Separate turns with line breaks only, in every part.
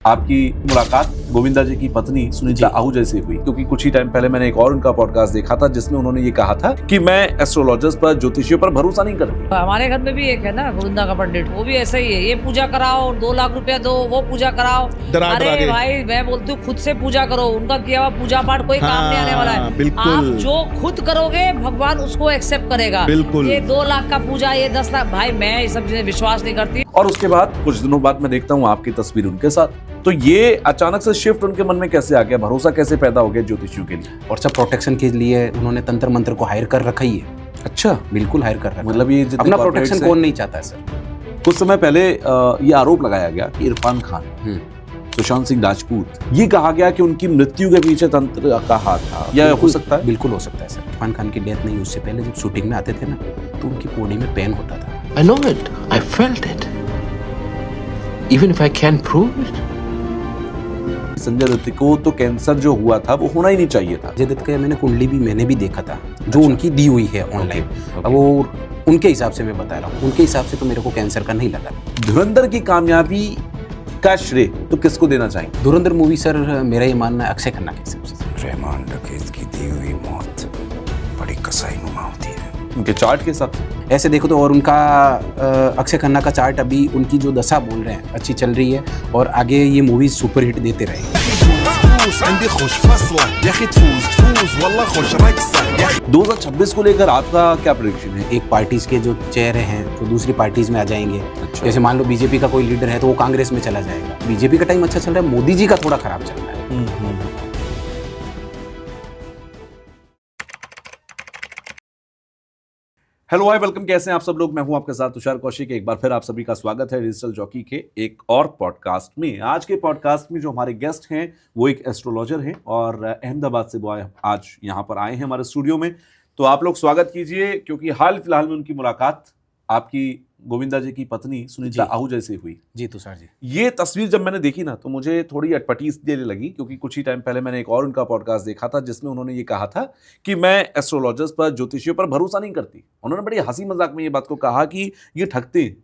आपकी मुलाकात गोविंदा जी की पत्नी सुनीता आहूजा से हुई, क्योंकि कुछ ही टाइम पहले मैंने एक और उनका पॉडकास्ट देखा था जिसमें उन्होंने ये कहा था कि मैं एस्ट्रोलॉजर्स पर, ज्योतिषियों पर भरोसा नहीं करती।
हमारे घर में भी एक है ना गोविंदा का पंडित, वो भी ऐसा ही है, ये पूजा कराओ 2 लाख रुपया दो, वो पूजा कराओ। अरे भाई मैं बोलती हूँ खुद से पूजा करो, उनका किया हुआ पूजा पाठ कोई काम नहीं आने वाला है। आप जो खुद करोगे भगवान उसको एक्सेप्ट करेगा। ये 2 लाख का पूजा, ये 10 लाख, भाई मैं ये सब चीजें विश्वास नहीं करती।
और उसके बाद कुछ दिनों बाद मैं देखता हूँ आपकी तस्वीर उनके साथ, तो ये अचानक से शिफ्ट उनके मन में कैसे आ गया, भरोसा कैसे पैदा हो गया ज्योतिषियों के लिए?
और सब प्रोटेक्शन के लिए उन्होंने तंत्र मंत्र को हायर कर रखा ही है।
अच्छा,
बिल्कुल हायर कर रखा है।
मतलब ये
अपना प्रोटेक्शन कौन नहीं चाहता है सर।
कुछ समय पहले ये आरोप लगाया गया कि इरफान खान, सुशांत सिंह राजपूत, ये कहा गया कि उनकी मृत्यु के पीछे तंत्र का हाथ था। यह हो सकता है?
बिल्कुल हो सकता है सर। इरफान खान की डेथ नहीं, उससे पहले जब शूटिंग में आते थे ना तो उनकी बॉडी में पेन होता था।
I know it. I felt it. Even if I can't prove it.
Sanjay Dutt को तो कैंसर जो हुआ था वो होना ही नहीं चाहिए था।
संजय दत्त का मैंने कुंडली भी देखा था जो उनकी दी हुई है ऑनलाइन। अब वो उनके हिसाब से मैं बता रहा हूँ, उनके हिसाब से तो मेरे को कैंसर का नहीं लगा।
धुरंधर की कामयाबी का श्रेय तो किसको देना चाहिए?
धुरंधर मूवी सर मेरा ये मानना है अक्षय खन्ना के हिसाब से।
रहमान डकैत की दी हुई मौत बड़ी कसाईनुमा होती है।
उनके चार्ट के हिसाब से
ऐसे देखो तो, और उनका अक्षय खन्ना का चार्ट अभी उनकी जो दशा बोल रहे हैं अच्छी चल रही है और आगे ये मूवी सुपर हिट देते रहेंगे।
2026 को लेकर आपका क्या प्रेडिक्शन है?
एक पार्टीज के जो चेहरे हैं जो दूसरी पार्टीज में आ जाएंगे। अच्छा। जैसे मान लो बीजेपी का कोई लीडर है तो वो कांग्रेस में चला जाएगा। बीजेपी का टाइम अच्छा चल रहा है, मोदी जी का थोड़ा खराब चल रहा है।
Hello hi, welcome. कैसे हैं आप सब लोग? मैं हूं आपके साथ तुषार कौशिक। एक बार फिर आप सभी का स्वागत है डिजिटल जॉकी के एक और पॉडकास्ट में। आज के पॉडकास्ट में जो हमारे गेस्ट हैं वो एक एस्ट्रोलॉजर हैं और अहमदाबाद से वो आज यहाँ पर आए हैं हमारे स्टूडियो में। तो आप लोग स्वागत कीजिए, क्योंकि हाल फिलहाल में उनकी मुलाकात आपकी गोविंदा जी की पत्नी सुनीता आहूजा से हुई।
जी तुषार जी,
ये तस्वीर जब मैंने देखी ना तो मुझे थोड़ी अटपटी इसलिए लगी क्योंकि कुछ ही टाइम पहले मैंने एक और उनका पॉडकास्ट देखा था जिसमें उन्होंने ये कहा था कि मैं एस्ट्रोलॉजर्स पर, ज्योतिषियों पर भरोसा नहीं करती। उन्होंने बड़ी हंसी मजाक में ये बात को कहा कि ये ठगते हैं,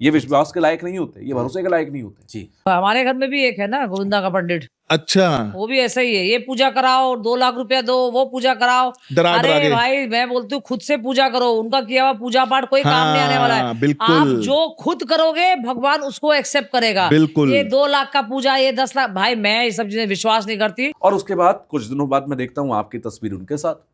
ये विश्वास के लायक नहीं होते, ये भरोसे के लायक नहीं होते।
जी
हमारे घर में भी एक है ना गोविंदा का पंडित।
अच्छा,
वो भी ऐसा ही है, ये पूजा कराओ 2 लाख रुपया दो, वो पूजा कराओ। अरे भाई मैं बोलती हूँ खुद से पूजा करो, उनका किया हुआ पूजा पाठ कोई काम नहीं आने वाला है।
बिल्कुल।
आप जो खुद करोगे भगवान उसको एक्सेप्ट करेगा।
बिल्कुल।
ये 2 लाख का पूजा, ये 10 लाख, भाई मैं ये सब चीजें विश्वास नहीं करती।
और उसके बाद कुछ दिनों बाद मैं देखता हूँ आपकी तस्वीर उनके साथ,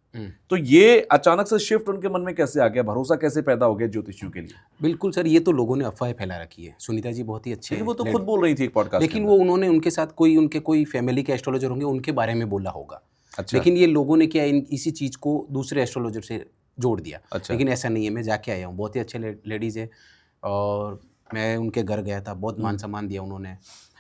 तो ये अचानक से शिफ्ट उनके मन में कैसे आ गया, भरोसा कैसे पैदा हो गया ज्योतिषियों के लिए?
बिल्कुल सर, ये तो लोगों ने अफवाह फैला रखी है। सुनीता जी बहुत ही अच्छे,
वो तो खुद बोल रही थी एक पॉडकास्ट,
लेकिन वो उन्होंने उनके साथ उनके कोई फैमिली के एस्ट्रोलॉजर होंगे उनके बारे में बोला होगा।
अच्छा।
लेकिन ये लोगों ने क्या इसी चीज को दूसरे एस्ट्रोलॉजर से जोड़ दिया।
अच्छा।
लेकिन ऐसा नहीं है, मैं जाके आया हूँ, बहुत ही अच्छे लेडीज है और मैं उनके घर गया था, बहुत मान सम्मान दिया उन्होंने,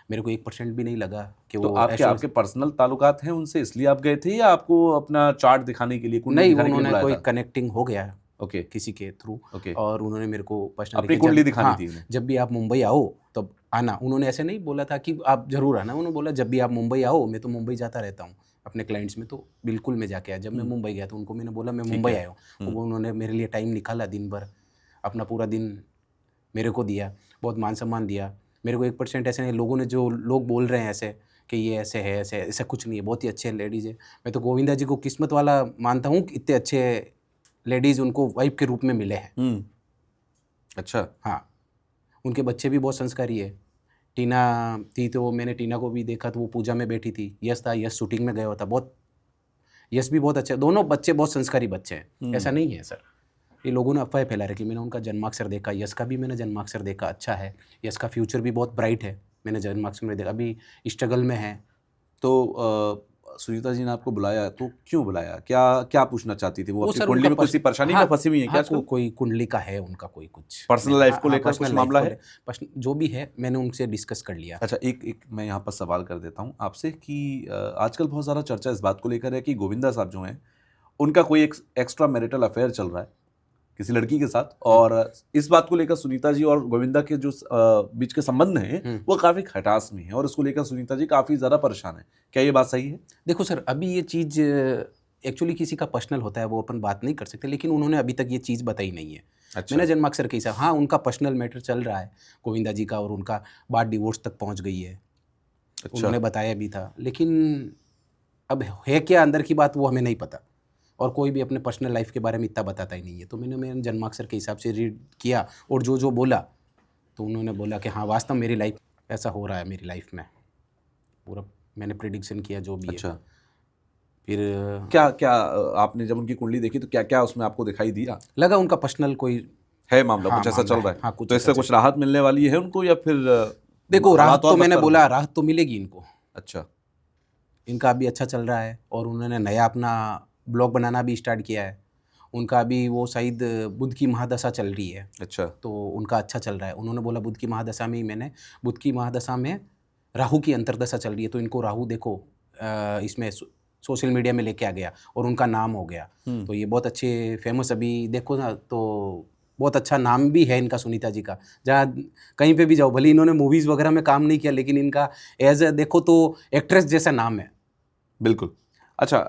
मेरे को 1% भी नहीं लगा कि
तो
वो
आपके पर्सनल ताल्लुकात हैं उनसे इसलिए आप गए थे या आपको अपना चार्ट दिखाने के लिए?
नहीं, उन्होंने कोई कनेक्टिंग हो गया
ओके
किसी के थ्रू।
ओके।
और उन्होंने मेरे को पर्सनली
अपनी कुंडली दिखानी थी।
जब भी आप मुंबई आओ तब आना। उन्होंने ऐसे नहीं बोला था कि आप जरूर आना, उन्होंने बोला जब भी आप मुंबई आओ, मैं तो मुंबई जाता रहता हूँ अपने क्लाइंट्स में, तो बिल्कुल मैं जाके आया। जब मैं मुंबई गया तो उनको मैंने बोला मैं मुंबई आया हूँ, वो उन्होंने मेरे लिए टाइम निकाला, दिन भर अपना पूरा दिन मेरे को दिया, बहुत मान सम्मान दिया मेरे को। 1% ऐसे नहीं, लोगों ने जो लोग बोल रहे हैं ऐसे कि ये ऐसे है, ऐसा कुछ नहीं है, बहुत ही अच्छे लेडीज़ है। मैं तो गोविंदा जी को किस्मत वाला मानता हूँ कि इतने अच्छे लेडीज़ उनको वाइफ के रूप में मिले हैं।
अच्छा।
हाँ, उनके बच्चे भी बहुत संस्कारी है। टीना थी तो मैंने टीना को भी देखा तो वो पूजा में बैठी थी। यश था, यश शूटिंग में गया हुआ था, बहुत यश भी बहुत अच्छा, दोनों बच्चे बहुत संस्कारी बच्चे हैं। ऐसा नहीं है सर, ये लोगों ने अफवाह फैला रखी। मैंने उनका जन्माक्षर देखा, यश का भी मैंने जन्माक्षर देखा, अच्छा है, यश का फ्यूचर भी बहुत ब्राइट है, मैंने जन्माक्षर में देखा, अभी स्ट्रगल में है।
तो सुनीता जी ने आपको बुलाया तो क्यों बुलाया, क्या पूछना चाहती थी वो? अपनी कुंडली में किसी परेशानी में फंसी हुई है क्या?
कोई कुंडली का है उनका, कोई कुछ
पर्सनल लाइफ को लेकर कुछ मामला है,
जो भी है मैंने उनसे डिस्कस कर लिया।
अच्छा, एक मैं यहाँ पर सवाल कर देता हूँ आपसे कि आजकल बहुत सारा चर्चा इस बात को लेकर है कि गोविंदा साहब जो हैं उनका कोई एक्स्ट्रा मैरिटल अफेयर चल रहा है किसी लड़की के साथ, और इस बात को लेकर सुनीता जी और गोविंदा के जो बीच के संबंध हैं वो काफ़ी खटास में है और इसको लेकर सुनीता जी काफ़ी ज़्यादा परेशान है। क्या ये बात सही है?
देखो सर, अभी ये चीज़ एक्चुअली किसी का पर्सनल होता है, वो अपन बात नहीं कर सकते, लेकिन उन्होंने अभी तक ये चीज़ बताई नहीं है।
अच्छा।
मैंने जन्माक्षर के हिसाब, हाँ उनका पर्सनल मैटर चल रहा है गोविंदा जी का, और उनका बात डिवोर्स तक पहुँच गई है। उन्होंने बताया भी था, लेकिन अब है क्या अंदर की बात वो हमें नहीं पता, और कोई भी अपने पर्सनल लाइफ के बारे में इतना बताता ही नहीं है। तो मैंने जन्माक्षर के हिसाब से रीड किया, और जो जो बोला तो उन्होंने बोला कि हाँ वास्तव मेरी लाइफ ऐसा हो रहा है, मेरी लाइफ में पूरा मैंने प्रिडिक्शन किया जो भी
अच्छा।
है। फिर
क्या क्या आपने जब उनकी कुंडली देखी तो क्या क्या उसमें आपको दिखाई दिया?
लगा उनका पर्सनल कोई
है मामला,
हाँ,
कुछ ऐसा
मामला
चल रहा
है।
है?
हाँ, कुछ
तो
ऐसा
इससे कुछ राहत मिलने वाली है उनको, या फिर
देखो राहत
हालात और
तो मैंने
बदतर
बोला
होंगे?
राहत तो मिलेगी इनको।
अच्छा।
इनका अभी अच्छा चल रहा है, और उन्होंने नया अपना ब्लॉग बनाना भी स्टार्ट किया है। उनका अभी वो शायद बुध की महादशा चल रही है,
अच्छा।
तो उनका अच्छा चल रहा है। उन्होंने बोला बुध की महादशा में ही मैंने, बुध की महादशा में राहु की अंतर्दशा चल रही है, तो इनको राहु देखो इसमें सोशल मीडिया में लेके आ गया और उनका नाम हो गया। तो ये बहुत अच्छे फेमस, अभी देखो ना तो बहुत अच्छा नाम भी है इनका, सुनीता जी का। जहाँ कहीं पे भी जाओ, भले इन्होंने मूवीज़ वगैरह में काम नहीं किया, लेकिन इनका एज देखो तो एक्ट्रेस जैसा नाम है।
बिल्कुल। अच्छा,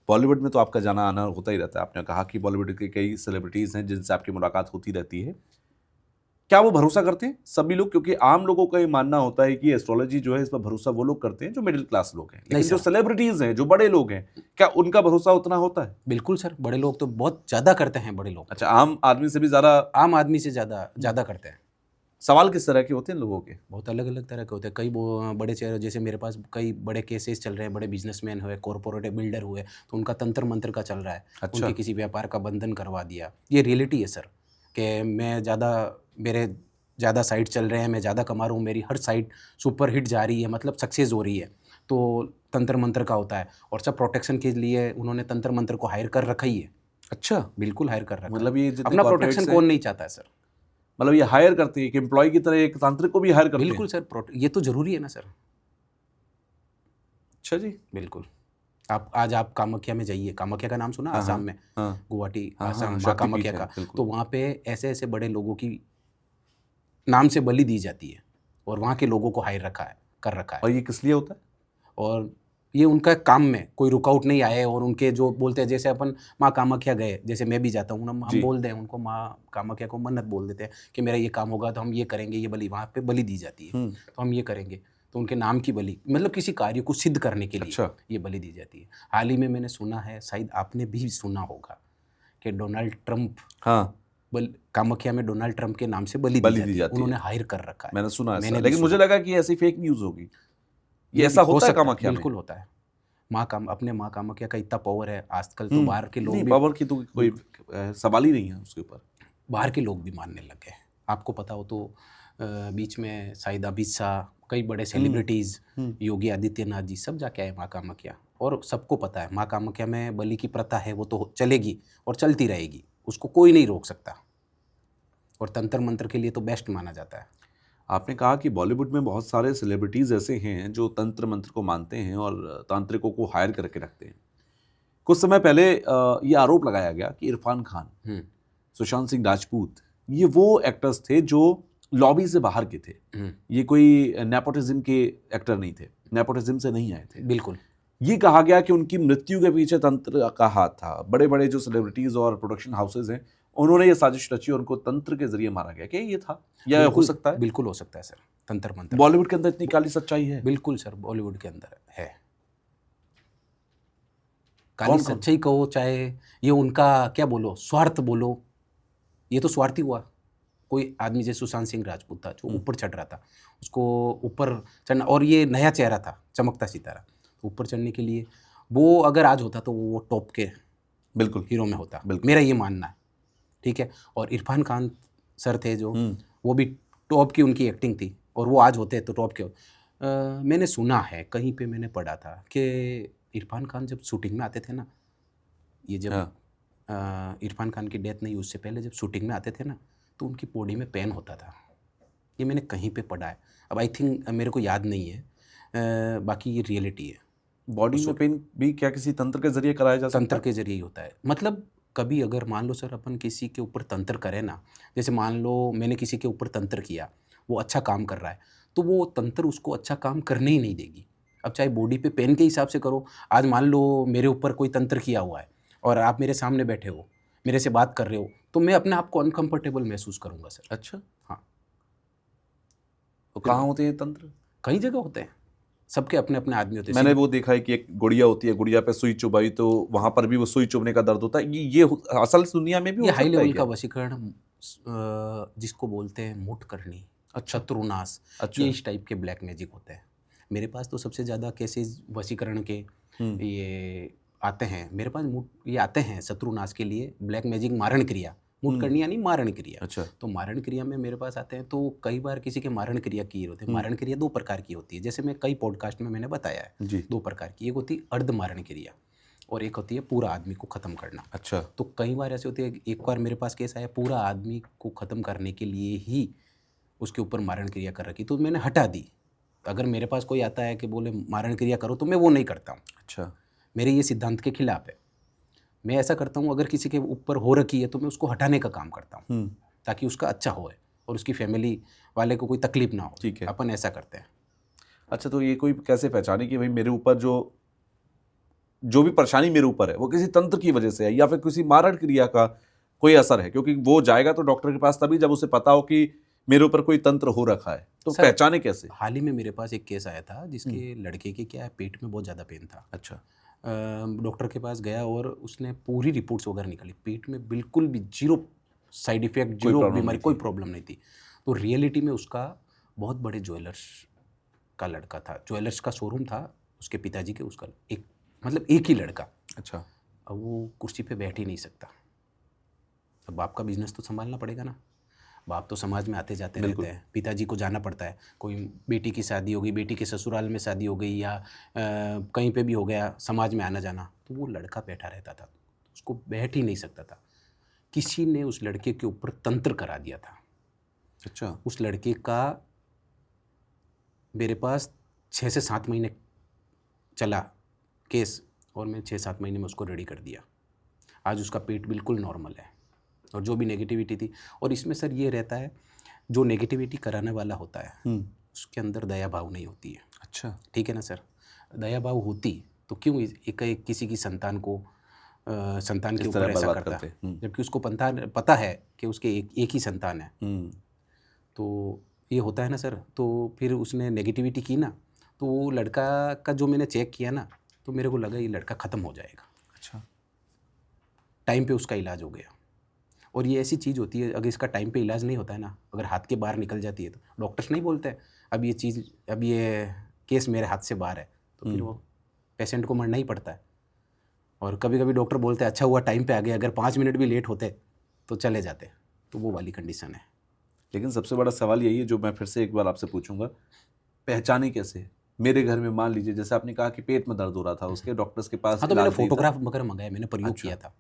बॉलीवुड में तो आपका जाना आना होता ही रहता है। आपने कहा कि बॉलीवुड के कई सेलिब्रिटीज़ हैं जिनसे आपकी मुलाकात होती रहती है। क्या वो भरोसा करते हैं सभी लोग? क्योंकि आम लोगों का ये मानना होता है कि एस्ट्रोलॉजी जो है इस पर भरोसा वो लोग करते हैं जो मिडिल क्लास लोग हैं, लेकिन जो सेलिब्रिटीज़ हैं, जो बड़े लोग हैं, क्या उनका भरोसा उतना होता है?
बिल्कुल सर, बड़े लोग तो बहुत ज़्यादा करते हैं, बड़े लोग।
अच्छा, आम आदमी से भी ज़्यादा?
आम आदमी से ज़्यादा करते हैं।
सवाल किस तरह के होते हैं लोगों के?
बहुत अलग अलग तरह के होते हैं। कई बड़े चेहरे, जैसे मेरे पास कई बड़े केसेस चल रहे हैं, बड़े बिजनेसमैन हुए, कॉरपोरेट बिल्डर हुए, तो उनका तंत्र मंत्र का चल रहा है।
अच्छा।
उनके किसी व्यापार का बंधन करवा दिया। ये रियलिटी है सर, कि मेरे ज़्यादा साइट चल रहे हैं, मैं ज़्यादा कमा रहा हूँ, मेरी हर साइट सुपर हिट जा रही है, मतलब सक्सेस हो रही है, तो तंत्र मंत्र का होता है। और सब प्रोटेक्शन के लिए उन्होंने तंत्र मंत्र को हायर कर रखा ही है।
अच्छा।
बिल्कुल हायर कर रखा है।
मतलब ये जितने
अपना
corporates
प्रोटेक्शन
हैं,
कौन नहीं चाहता है सर?
मतलब ये हायर करते हैं, एक एम्प्लॉय की तरह एक तांत्रिक को भी हायर करते हैं?
बिल्कुल सर, ये तो जरूरी है ना सर।
अच्छा जी।
बिल्कुल। आप कामाख्या में जाइए, कामाख्या का नाम सुना?
हाँ,
आसाम में,
हाँ।
गुवाहाटी
हाँ,
आसाम, माँ
शक्तिपीठ
कामाख्या
है,
का।
बिल्कुल।
तो वहाँ पे ऐसे ऐसे बड़े लोगों की नाम से बलि दी जाती है, और वहाँ के लोगों को हायर कर रखा है।
और ये किस लिए होता है?
और ये उनका काम में कोई रुकावट नहीं आए, और उनके जो बोलते हैं, जैसे अपन माँ कामाख्या गए, जैसे मैं भी जाता हूँ ना, हम बोल दें उनको, माँ कामाख्या को मन्नत बोल देते हैं कि मेरा ये काम होगा तो हम ये करेंगे, ये बलि वहाँ पे बलि दी जाती है, तो हम ये करेंगे, तो उनके नाम की बलि, मतलब किसी कार्य को सिद्ध करने के लिए
अच्छा।
ये बलि दी जाती है। हाल ही में मैंने सुना है, शायद आपने भी सुना होगा, कि डोनाल्ड ट्रंप,
हाँ,
कामाख्या में डोनाल्ड ट्रंप के नाम से बलि दी जाती है। उन्होंने हायर कर रखा है।
मैंने सुना है,
मैंने
लेकिन मुझे लगा कि ऐसी फेक न्यूज़ होगी। ये ऐसा
हो
होता है
सकता
कामाख्या में?
बिल्कुल होता है। अपने माँ कामाख्या का इतना पावर है, आजकल तो बाहर के लोग
नहीं,
भी,
पावर की तो कोई सवाल ही नहीं है उसके ऊपर।
बाहर के लोग भी मानने लग गए। आपको पता हो तो बीच में शायद अमित शाह, कई बड़े सेलिब्रिटीज़, योगी आदित्यनाथ जी, सब जाके आए माँ कामाख्या, और सबको पता है माँ कामाख्या में बलि की प्रथा है, वो तो चलेगी और चलती रहेगी, उसको कोई नहीं रोक सकता, और तंत्र मंत्र के लिए तो बेस्ट माना जाता है।
आपने कहा कि बॉलीवुड में बहुत सारे सेलिब्रिटीज़ ऐसे हैं जो तंत्र मंत्र को मानते हैं और तांत्रिकों को हायर करके रखते हैं। कुछ समय पहले ये आरोप लगाया गया कि इरफान खान, सुशांत सिंह राजपूत, ये वो एक्टर्स थे जो लॉबी से बाहर के थे। ये कोई नेपोटिज्म के एक्टर नहीं थे, नेपोटिज्म से नहीं आए थे।
बिल्कुल।
ये कहा गया कि उनकी मृत्यु के पीछे तंत्र का हाथ था। बड़े बड़े जो सेलिब्रिटीज़ और प्रोडक्शन हाउसेज हैं, उन्होंने ये साजिश रची और उनको तंत्र के जरिए मारा गया। क्या ये था, या हो सकता है?
बिल्कुल हो सकता है सर, तंत्र मंत्र।
बॉलीवुड के अंदर इतनी काली सच्चाई है?
बिल्कुल सर, बॉलीवुड के अंदर है। काली सच्चाई कहो, चाहे ये उनका क्या बोलो, स्वार्थ बोलो, ये तो स्वार्थी हुआ। कोई आदमी जैसे सुशांत सिंह राजपूत था, जो ऊपर चढ़ रहा था, उसको ऊपर चढ़ना, और ये नया चेहरा था, चमकता सितारा, तो ऊपर चढ़ने के लिए वो अगर आज होता तो वो टॉप के
बिल्कुल
हीरो में होता, मेरा ये मानना है। ठीक है। और इरफान खान सर थे जो, वो भी टॉप की उनकी एक्टिंग थी, और वो आज होते तो टॉप के मैंने सुना है, कहीं पे मैंने पढ़ा था कि इरफान खान जब शूटिंग में आते थे ना, ये जब इरफान खान की डेथ नहीं, उससे पहले जब शूटिंग में आते थे ना, तो उनकी बॉडी में पेन होता था। ये मैंने कहीं पे पढ़ा है, अब आई थिंक मेरे को याद नहीं है, बाकी ये रियलिटी है।
बॉडी में पेन भी क्या किसी तंत्र के जरिए कराया जा सकता है?
तंत्र के जरिए ही होता है। मतलब कभी अगर मान लो सर, अपन किसी के ऊपर तंत्र करें ना, जैसे मान लो मैंने किसी के ऊपर तंत्र किया, वो अच्छा काम कर रहा है, तो वो तंत्र उसको अच्छा काम करने ही नहीं देगी। अब चाहे बॉडी पे पेन के हिसाब से करो, आज मान लो मेरे ऊपर कोई तंत्र किया हुआ है और आप मेरे सामने बैठे हो, मेरे से बात कर रहे हो, तो मैं अपने आप को अनकंफर्टेबल महसूस करूंगा सर।
अच्छा,
हाँ।
तो कहाँ होते हैं तंत्र?
कई जगह होते हैं, सबके अपने अपने आदमी होते हैं।
मैंने वो देखा है कि एक गुड़िया होती है, गुड़िया पे सुई चुभाई तो वहां पर भी वो सुई चुभने का दर्द होता है। ये असल दुनिया में भी
ये
हो
हाई
सकता है
लेवल
क्या?
का वशीकरण जिसको बोलते हैं मुठ करनी,
अच्छा।
शत्रुनाश,
अच्छा।
ये इस टाइप के ब्लैक मैजिक होते हैं। मेरे पास तो सबसे ज़्यादा केसेस वशीकरण के ये आते हैं मेरे पास। ये आते हैं शत्रुनाश के लिए, ब्लैक मैजिक मारण क्रिया, मुठ करनी यानी मारण क्रिया।
अच्छा।
तो मारण क्रिया में मेरे पास आते हैं तो कई बार किसी के मारण क्रिया की होती है। मारण क्रिया 2 प्रकार की होती है, जैसे मैं कई पॉडकास्ट में मैंने बताया है
जी।
2 प्रकार की। एक होती है अर्ध मारण क्रिया और एक होती है पूरा आदमी को ख़त्म करना।
अच्छा।
तो कई बार ऐसे होती है, एक बार मेरे पास केस आया पूरा आदमी को ख़त्म करने के लिए ही उसके ऊपर मारण क्रिया कर रखी, तो मैंने हटा दी। अगर मेरे पास कोई आता है कि बोले मारण क्रिया करो तो मैं वो नहीं करता हूँ।
अच्छा।
मेरे ये सिद्धांत के खिलाफ है। मैं ऐसा करता हूँ अगर किसी के ऊपर हो रखी है तो मैं उसको हटाने का काम करता हूँ ताकि उसका अच्छा होए और उसकी फैमिली वाले को कोई तकलीफ ना हो।
ठीक है।
अपन ऐसा करते हैं।
अच्छा, तो ये कोई कैसे पहचाने कि भाई मेरे ऊपर जो भी परेशानी मेरे ऊपर है वो किसी तंत्र की वजह से है या फिर किसी मारण क्रिया का कोई असर है? क्योंकि वो जाएगा तो डॉक्टर के पास तभी जब उसे पता हो कि मेरे ऊपर कोई तंत्र हो रखा है। तो
सर,
पहचाने कैसे?
हाल ही में मेरे पास एक केस आया था जिसके लड़के के क्या है, पेट में बहुत ज़्यादा पेन था।
अच्छा।
डॉक्टर के पास गया और उसने पूरी रिपोर्ट्स वगैरह निकाली, पेट में बिल्कुल भी 0 साइड इफेक्ट, 0 बीमारी, कोई प्रॉब्लम नहीं थी। तो रियलिटी में उसका बहुत बड़े ज्वेलर्स का लड़का था, ज्वेलर्स का शोरूम था उसके पिताजी के, उसका एक ही लड़का।
अच्छा।
अब वो कुर्सी पे बैठ ही नहीं सकता। अब बाप का बिजनेस तो संभालना पड़ेगा ना। बाप तो समाज में आते जाते रहते हैं, पिताजी को जाना पड़ता है। कोई बेटी की शादी हो गई, बेटी के ससुराल में शादी हो गई या कहीं पे भी हो गया, समाज में आना जाना, तो वो लड़का बैठा रहता था, उसको बैठ ही नहीं सकता था। किसी ने उस लड़के के ऊपर तंत्र करा दिया था।
अच्छा।
उस लड़के का मेरे पास 6 से 7 महीने चला केस और मैं 6-7 महीने में उसको रेडी कर दिया। आज उसका पेट बिल्कुल नॉर्मल है और जो भी नेगेटिविटी थी, और इसमें सर ये रहता है जो नेगेटिविटी कराने वाला होता है उसके अंदर दया भाव नहीं होती है।
अच्छा।
ठीक है ना सर? दया भाव होती तो क्यों एक किसी की संतान के ऊपर ऐसा करता है, जबकि उसको पता है कि उसके एक ही संतान है। तो ये होता है ना सर। तो फिर उसने नेगेटिविटी की ना, तो वो लड़का का जो मैंने चेक किया ना, तो मेरे को लगा ये लड़का ख़त्म हो जाएगा।
अच्छा।
टाइम पे उसका इलाज हो गया। और ये ऐसी चीज़ होती है, अगर इसका टाइम पे इलाज नहीं होता है ना, अगर हाथ के बाहर निकल जाती है तो डॉक्टर्स नहीं बोलते अब ये केस मेरे हाथ से बाहर है, तो फिर वो पेशेंट को मरना ही पड़ता है। और कभी कभी डॉक्टर बोलते हैं अच्छा हुआ टाइम पे आ गए, अगर 5 मिनट भी लेट होते तो चले जाते। तो वो वाली कंडीशन है।
लेकिन सबसे बड़ा सवाल यही है जो मैं फिर से एक बार आपसे पूछूंगा, पहचाने कैसे? मेरे घर में मान लीजिए जैसे आपने कहा कि पेट में दर्द हो रहा था, उसके डॉक्टर्स के पास
हाँ, तो मैंने
इलाज नहीं था।
फोटोग्राफ वगैरह मंगाया, मैंने प्रयोग
अच्छा।
किया था।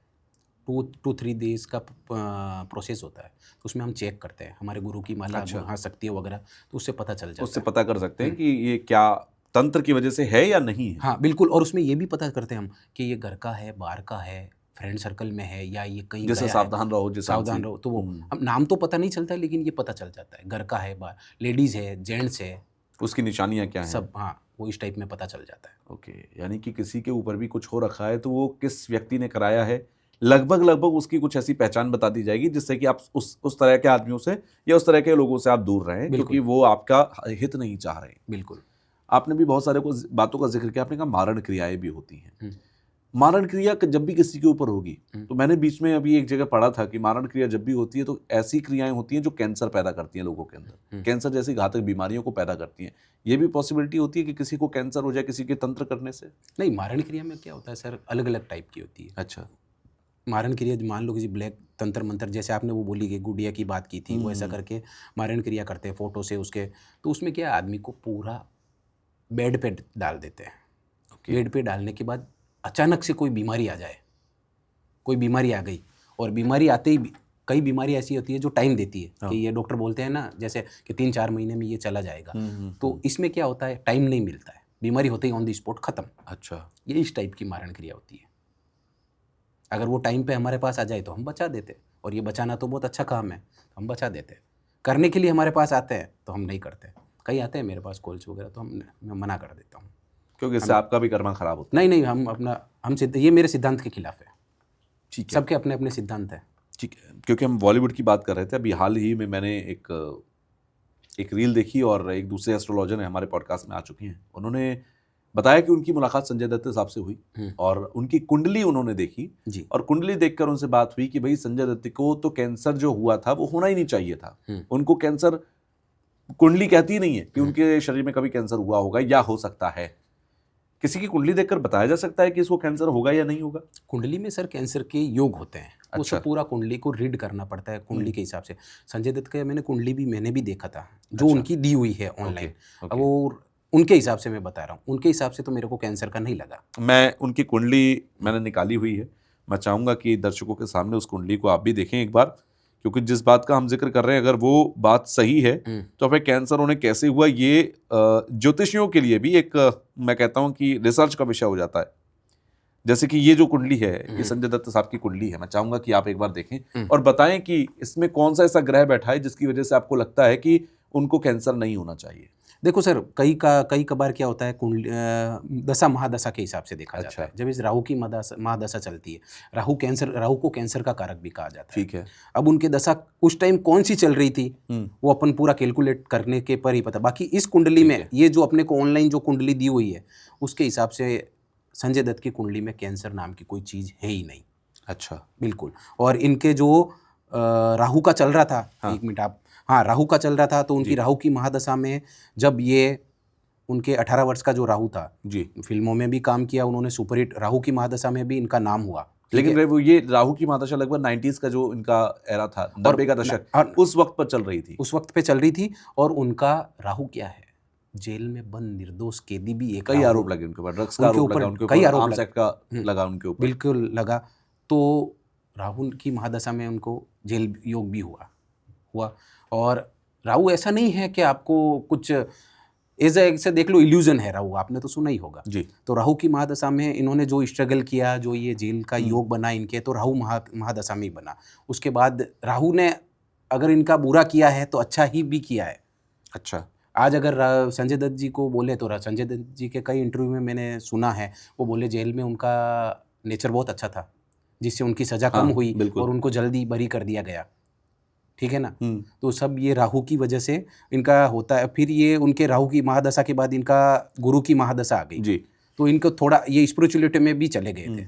2-3 डेज का प्रोसेस होता है, तो उसमें हम चेक करते हैं हमारे गुरु की माला
अच्छा।
हाँ शक्ति है वगैरह, तो उससे पता चल जाता
उससे
है।
पता कर सकते हैं कि ये क्या तंत्र की वजह से है या नहीं है।
हाँ बिल्कुल। और उसमें ये भी पता करते हैं हम कि ये घर का है, बाहर का है, फ्रेंड सर्कल में है या ये कहीं
जैसे
गया है।
सावधान रहो, जैसे
सावधान रहो, तो वो अब नाम तो पता नहीं चलता है लेकिन ये पता चल जाता है घर का है, बाहर लेडीज़ है, जेंट्स है,
उसकी निशानियां क्या हैं
सब। हाँ, वो इस टाइप में पता चल जाता है।
ओके, यानी कि किसी के ऊपर भी कुछ हो रखा है तो वो किस व्यक्ति ने कराया है, लगभग उसकी कुछ ऐसी पहचान बता दी जाएगी जिससे कि आप उस तरह के आदमियों से या उस तरह के लोगों से आप दूर रहें, क्योंकि वो आपका हित नहीं चाह रहे हैं।
बिल्कुल।
आपने भी बहुत सारे बातों का जिक्र किया, आपने कहा मारण क्रियाएं भी होती हैं। मारण क्रिया जब भी किसी के ऊपर होगी, तो मैंने बीच में अभी एक जगह पढ़ा था कि मारण क्रिया जब भी होती है तो ऐसी क्रियाएं होती हैं जो कैंसर पैदा करती हैं लोगों के अंदर, कैंसर जैसी घातक बीमारियों को पैदा करती हैं। ये भी पॉसिबिलिटी होती है कि किसी को कैंसर हो जाए किसी के तंत्र करने से?
नहीं, मारण क्रिया में क्या होता है सर, अलग अलग टाइप की होती है।
अच्छा।
मारण क्रिया मान लो किसी ब्लैक तंत्र मंत्र, जैसे आपने वो बोली कि गुड़िया की बात की थी, वो ऐसा करके मारण क्रिया करते हैं फोटो से उसके, तो उसमें क्या आदमी को पूरा बेड पे डाल देते हैं। बेड पे डालने के बाद अचानक से कोई बीमारी आ जाए, कोई बीमारी आ गई, और बीमारी आते ही कई बीमारी ऐसी होती है जो टाइम देती है कि ये डॉक्टर बोलते हैं ना जैसे कि 3-4 महीने में ये चला जाएगा। तो इसमें क्या होता है, टाइम नहीं मिलता है, बीमारी होते ही ऑन द स्पॉट खत्म।
अच्छा।
ये इस टाइप की मारण क्रिया होती है। अगर वो टाइम पे हमारे पास आ जाए तो हम बचा देते, और ये बचाना तो बहुत अच्छा काम है, हम बचा देते। करने के लिए हमारे पास आते हैं तो हम नहीं करते। कई आते हैं मेरे पास कॉल्स वगैरह, तो मैं मना कर देता हूँ,
क्योंकि इससे आपका भी कर्मा खराब होता
है। नहीं, ये मेरे सिद्धांत के खिलाफ है।
ठीक है,
सबके अपने अपने सिद्धांत हैं।
ठीक है। क्योंकि हम बॉलीवुड की बात कर रहे थे, अभी हाल ही में मैंने एक एक रील देखी और एक दूसरे एस्ट्रोलॉजर ने हमारे पॉडकास्ट में आ चुके हैं, उन्होंने बताया कि उनकी मुलाकात संजय दत्त साहब से हुई और उनकी कुंडली उन्होंने देखी
जी।
और कुंडली देखकर उनसे बात हुई कि भाई संजय दत्त को तो कैंसर जो हुआ था वो होना ही नहीं चाहिए था। उनको कैंसर, कुंडली कहती नहीं है कि उनके शरीर में कभी कैंसर हुआ होगा या हो सकता है। किसी की कुंडली देखकर बताया जा सकता है कि इसको कैंसर होगा या नहीं होगा?
कुंडली में सर कैंसर के योग होते हैं।
अच्छा।
उसको पूरा कुंडली को रीड करना पड़ता है कुंडली के हिसाब से। संजय दत्त का मैंने कुंडली भी मैंने भी देखा था जो
अच्छा।
उनकी दी हुई है ऑनलाइन।
ओके।
अब वो उनके हिसाब से मैं बता रहा हूँ, उनके हिसाब से तो मेरे को कैंसर का नहीं लगा।
मैं उनकी कुंडली मैंने निकाली हुई है, मैं चाहूँगा कि दर्शकों के सामने उस कुंडली को आप भी देखें एक बार, क्योंकि जिस बात का हम जिक्र कर रहे हैं अगर वो बात सही है तो फिर कैंसर उन्हें कैसे हुआ ये ज्योतिषियों के लिए भी एक मैं कहता हूँ कि रिसर्च का विषय हो जाता है। जैसे कि ये जो कुंडली है ये संजय दत्त साहब की कुंडली है, मैं चाहूँगा कि आप एक बार देखें और बताएं कि इसमें कौन सा ऐसा ग्रह बैठा है जिसकी वजह से आपको लगता है कि उनको कैंसर नहीं होना चाहिए।
देखो सर, कई कबार क्या होता है कुंडली दशा महादशा के हिसाब से देखा जाता है। जब इस राहु की महादशा चलती है, राहु को कैंसर का कारक भी कहा जाता है।
ठीक है।
अब उनके दशा उस टाइम कौन सी चल रही थी वो अपन पूरा कैलकुलेट करने के पर ही पता। बाकी इस कुंडली में ये जो अपने को ऑनलाइन जो कुंडली दी हुई है उसके हिसाब से संजय दत्त की कुंडली में कैंसर नाम की कोई चीज़ है ही नहीं।
अच्छा,
बिल्कुल। और इनके जो राहु का चल रहा था, एक मिनट आप, हाँ राहु का चल रहा था तो उनकी राहु की महादशा में जब ये उनके 18 वर्ष का जो राहु था
जी,
फिल्मों में भी काम किया उन्होंने, सुपरहिट। राहु की महादशा में भी इनका नाम हुआ।
लेकिन वो ये राहु की महादशा लगभग 90s का जो इनका एरा था, 90 का दशक, उस वक्त पर चल रही थी,
उस वक्त पे चल रही थी। और उनका राहु क्या है, जेल में बंद निर्दोष कैदी भी एक
कई आरोप लगे उनके ऊपर, ड्रग्स का आरोप लगा उनके ऊपर,
कई आरोप
आर्म्स एक्ट का लगा उनके ऊपर।
बिल्कुल लगा। तो राहु की महादशा में उनको जेल योग भी हुआ। और राहु ऐसा नहीं है कि आपको कुछ ऐसे देख लो इल्यूजन है राहु, आपने तो सुना ही होगा
जी।
तो राहु की महादशा में इन्होंने जो स्ट्रगल किया, जो ये जेल का योग बना इनके, तो राहु महादशा में ही बना। उसके बाद राहु ने अगर इनका बुरा किया है तो अच्छा ही भी किया है।
अच्छा,
आज अगर संजय दत्त जी को बोले तो संजय दत्त जी के कई इंटरव्यू में मैंने सुना है, वो बोले जेल में उनका नेचर बहुत अच्छा था जिससे उनकी सज़ा कम हुई और उनको जल्दी बरी कर दिया गया। ठीक है ना। तो सब ये राहु की वजह से इनका होता है। फिर ये उनके राहु की महादशा के बाद इनका गुरु की महादशा आ गई जी। तो इनको थोड़ा ये स्पिरिचुअलिटी में भी चले गए थे,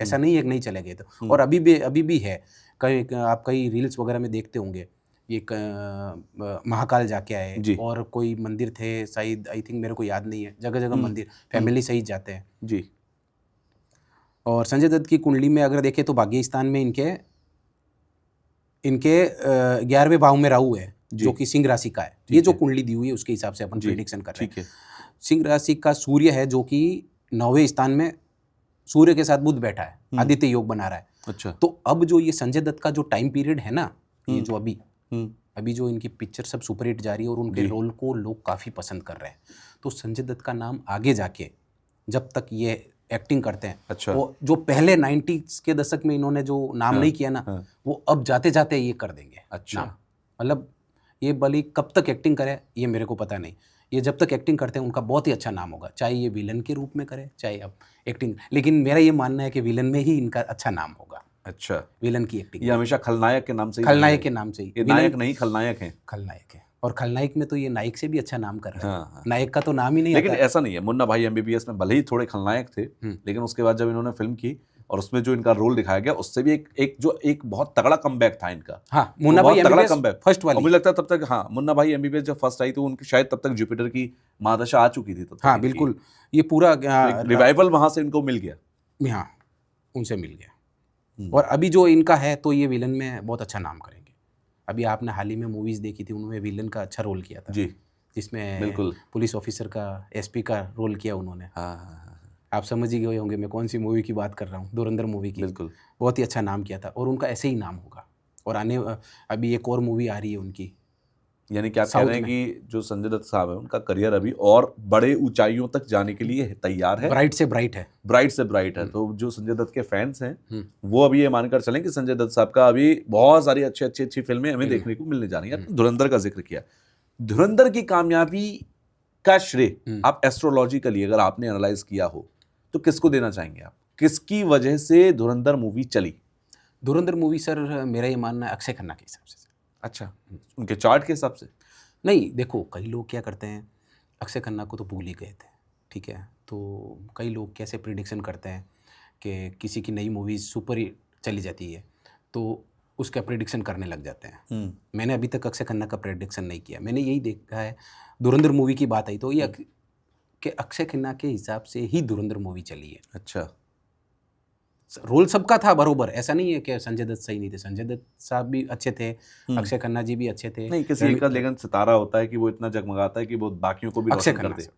ऐसा नहीं है कि नहीं चले गए थे। और अभी भी है, आप कई रील्स वगैरह में देखते होंगे, ये महाकाल जाके आए और कोई मंदिर थे शायद, आई थिंक मेरे को याद नहीं है, जगह जगह मंदिर फैमिली सहित जाते हैं जी। और संजय दत्त की कुंडली में अगर देखें तो भाग्य स्थान में इनके 11वें भाव में राहु है जो कि सिंह राशि का है। ये जो कुंडली दी हुई है उसके हिसाब से अपन प्रेडिक्शन कर रहे हैं। सिंह राशि का सूर्य है जो कि 9वें स्थान में सूर्य के साथ बुध बैठा है, आदित्य योग बना रहा है।
अच्छा।
तो अब जो ये संजय दत्त का जो टाइम पीरियड है ना, ये जो अभी जो इनकी पिक्चर सब सुपरहिट जा रही है और उनके रोल को लोग काफ़ी पसंद कर रहे हैं, तो संजय दत्त का नाम आगे जाके जब तक ये एक्टिंग करते हैं,
अच्छा,
वो जो पहले 90s के दशक में इन्होंने जो नाम नहीं किया ना, वो अब जाते जाते ये कर देंगे। अच्छा, मतलब ये भले कब तक एक्टिंग करे ये मेरे को पता नहीं, ये जब तक एक्टिंग करते हैं उनका बहुत ही अच्छा नाम होगा, चाहे ये विलन के रूप में करे चाहे अब एक्टिंग। लेकिन मेरा ये मानना है कि विलन में ही इनका अच्छा नाम होगा। अच्छा, विलन की एक्टिंग।
ये हमेशा खलनायक के नाम से,
खलनायक के नाम से ही,
ये नायक नहीं खलनायक है,
खलनायक है। और खलनायक में तो ये नायक से भी अच्छा नाम कर रहे हैं। नायक का तो नाम ही नहीं।
लेकिन ऐसा नहीं है, मुन्ना भाई MBBS में भले ही थोड़े खलनायक थे, लेकिन उसके बाद जब इन्होंने फिल्म की और उसमें जो इनका रोल दिखाया गया उससे भी एक बहुत तगड़ा कमबैक था इनका। हाँ,
मुन्ना भाई
तगड़ा कमबैक
फर्स्ट वाली।
मुझे लगता है तब तक, हाँ, मुन्ना भाई MBBS जब फर्स्ट आई तो उनकी शायद तब तक जुपिटर की महादशा आ चुकी थी।
हाँ बिल्कुल, ये पूरा
रिवाइवल वहां से इनको मिल गया।
हाँ, उनसे मिल गया। और अभी जो इनका है तो ये विलन में बहुत अच्छा नाम करेंगे। अभी आपने हाल ही में मूवीज देखी थी, उन्होंने विलन का अच्छा रोल किया था जी, जिसमें बिल्कुल पुलिस ऑफिसर का, SP का रोल किया उन्होंने। हाँ, आप समझ ही गए होंगे मैं कौन सी मूवी की बात कर रहा हूँ, धुरंधर मूवी की। बिल्कुल, बहुत ही अच्छा नाम किया था और उनका ऐसे ही नाम होगा। और अभी एक और मूवी आ रही है उनकी,
यानी क्या कह रहे हैं कि जो संजय दत्त साहब है उनका करियर अभी और बड़े ऊंचाइयों तक जाने के लिए तैयार है,
ब्राइट से ब्राइट है,
ब्राइट से ब्राइट है। तो जो संजय दत्त के फैंस हैं वो अभी ये मानकर चलें कि संजय दत्त साहब का अभी बहुत सारी अच्छी फिल्में हमें देखने को मिलने जा रही हैं। धुरंधर का जिक्र किया, धुरंधर की कामयाबी का श्रेय आप एस्ट्रोलॉजिकली अगर आपने एनालाइज किया हो तो किसको देना चाहेंगे आप? किसकी वजह से धुरंधर मूवी चली?
धुरंधर मूवी सर मेरा ये मानना है अक्षय खन्ना के हिसाब से।
अच्छा, उनके चार्ट के हिसाब से?
नहीं, देखो कई लोग क्या करते हैं, अक्षय खन्ना को तो भूल ही गए थे, ठीक है। तो कई लोग कैसे प्रिडिक्शन करते हैं कि किसी की नई मूवी सुपर हिट चली जाती है तो उसका प्रिडिक्शन करने लग जाते हैं। मैंने अभी तक अक्षय खन्ना का प्रिडिक्शन नहीं किया। मैंने यही देखा है, धुरंधर मूवी की बात आई तो ये कि अक्षय खन्ना के हिसाब से ही धुरंधर मूवी चली है।
अच्छा,
रोल सबका था बरोबर, ऐसा नहीं है कि संजय दत्त सही नहीं थे। संजय दत्त साहब भी अच्छे थे, अक्षय खन्ना जी भी अच्छे थे।
नहीं किसी एक लेकिन सितारा होता है कि वो इतना जगमगाता है कि वो बाकियों को भी
अक्षय
रोशन कर
खन्ना
दे।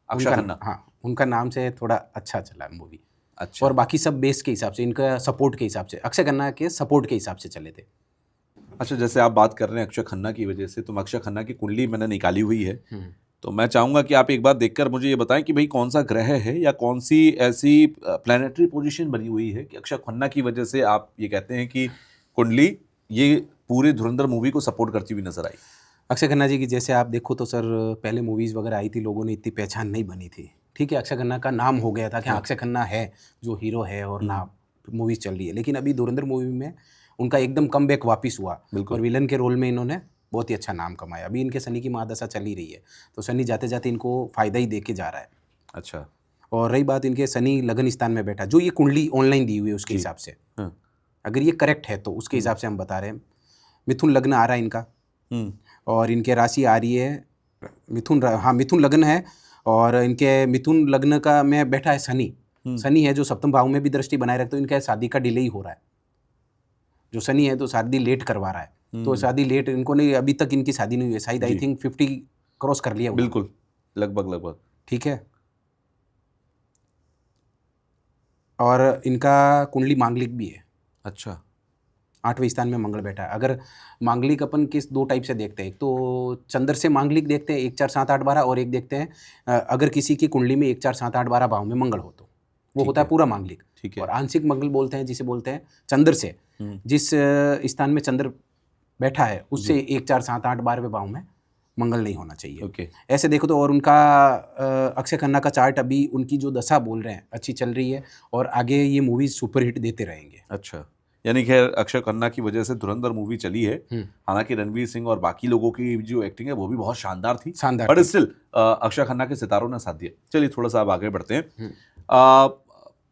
अक्षय खन्ना,
हाँ, उनका नाम से थोड़ा अच्छा चला मूवी।
अच्छा,
और बाकी सब बेस के हिसाब से, इनका सपोर्ट के हिसाब से, अक्षय खन्ना के सपोर्ट के हिसाब से चले थे।
अच्छा, जैसे आप बात कर रहे हैं अक्षय खन्ना की वजह से, तो अक्षय खन्ना की कुंडली मैंने निकाली हुई है, तो मैं चाहूंगा कि आप एक बार देखकर मुझे ये बताएं कि भाई कौन सा ग्रह है या कौन सी ऐसी प्लैनेटरी पोजीशन बनी हुई है कि अक्षय खन्ना की वजह से आप ये कहते हैं कि कुंडली ये पूरे धुरंधर मूवी को सपोर्ट करती हुई नजर आई।
अक्षय खन्ना जी की जैसे आप देखो तो सर, पहले मूवीज़ वगैरह आई थी, लोगों ने इतनी पहचान नहीं बनी थी, ठीक है। अक्षय खन्ना का नाम हो गया था कि हाँ, अक्षय खन्ना है जो हीरो है और नाम मूवीज़ चल रही है। लेकिन अभी धुरंधर मूवी में उनका एकदम कमबैक वापस हुआ और विलन के रोल में इन्होंने बहुत ही अच्छा नाम कमाया। अभी इनके सनी की महादशा चल ही रही है, तो सनी जाते जाते इनको फ़ायदा ही दे के जा रहा है।
अच्छा,
और रही बात इनके सनी लगन स्थान में बैठा, जो ये कुंडली ऑनलाइन दी हुई है उसके हिसाब से, अगर ये करेक्ट है तो उसके हिसाब से हम बता रहे हैं, मिथुन लग्न आ रहा है इनका और इनके राशि आ रही है मिथुन, हाँ मिथुन लग्न है और इनके मिथुन लग्न का में बैठा है सनी। सनी है जो सप्तम भाव में भी दृष्टि बनाए रखते, तो इनका शादी का डिले ही हो रहा है। जो सनी है तो शादी लेट करवा रहा है, तो शादी लेट इनको नहीं, अभी तक इनकी शादी नहीं हुई है, शायद आई थिंक 50 क्रॉस कर लिया।
बिल्कुल, लगभग, ठीक
है। और इनका कुंडली मांगलिक भी है।
अच्छा,
8वें स्थान में मंगल बैठा है। अगर मांगलिक अपन किस दो टाइप से देखते हैं, एक तो चंद्र से मांगलिक देखते हैं 1 4 7 8 12, और एक देखते हैं अगर किसी की कुंडली में 1 4 7 8 12 भाव में मंगल हो तो वो होता है पूरा मांगलिक।
ठीक है।
और आंशिक मंगल बोलते हैं जिसे बोलते हैं चंद्र से, जिस स्थान में चंद्र बैठा है उससे 1 4 7 8 12वें भाव में मंगल नहीं होना चाहिए।
ओके।
ऐसे देखो तो, और उनका अक्षय खन्ना का चार्ट अभी उनकी जो दशा बोल रहे हैं अच्छी चल रही है और आगे ये मूवीज सुपरहिट देते रहेंगे।
अच्छा, यानी खैर अक्षय खन्ना की वजह से धुरंधर मूवी चली है। हालांकि रणवीर सिंह और बाकी लोगों की जो एक्टिंग है वो भी बहुत शानदार थी, बट स्टिल अक्षय खन्ना के सितारों ने साथ दिया। चलिए थोड़ा सा अब आगे बढ़ते हैं।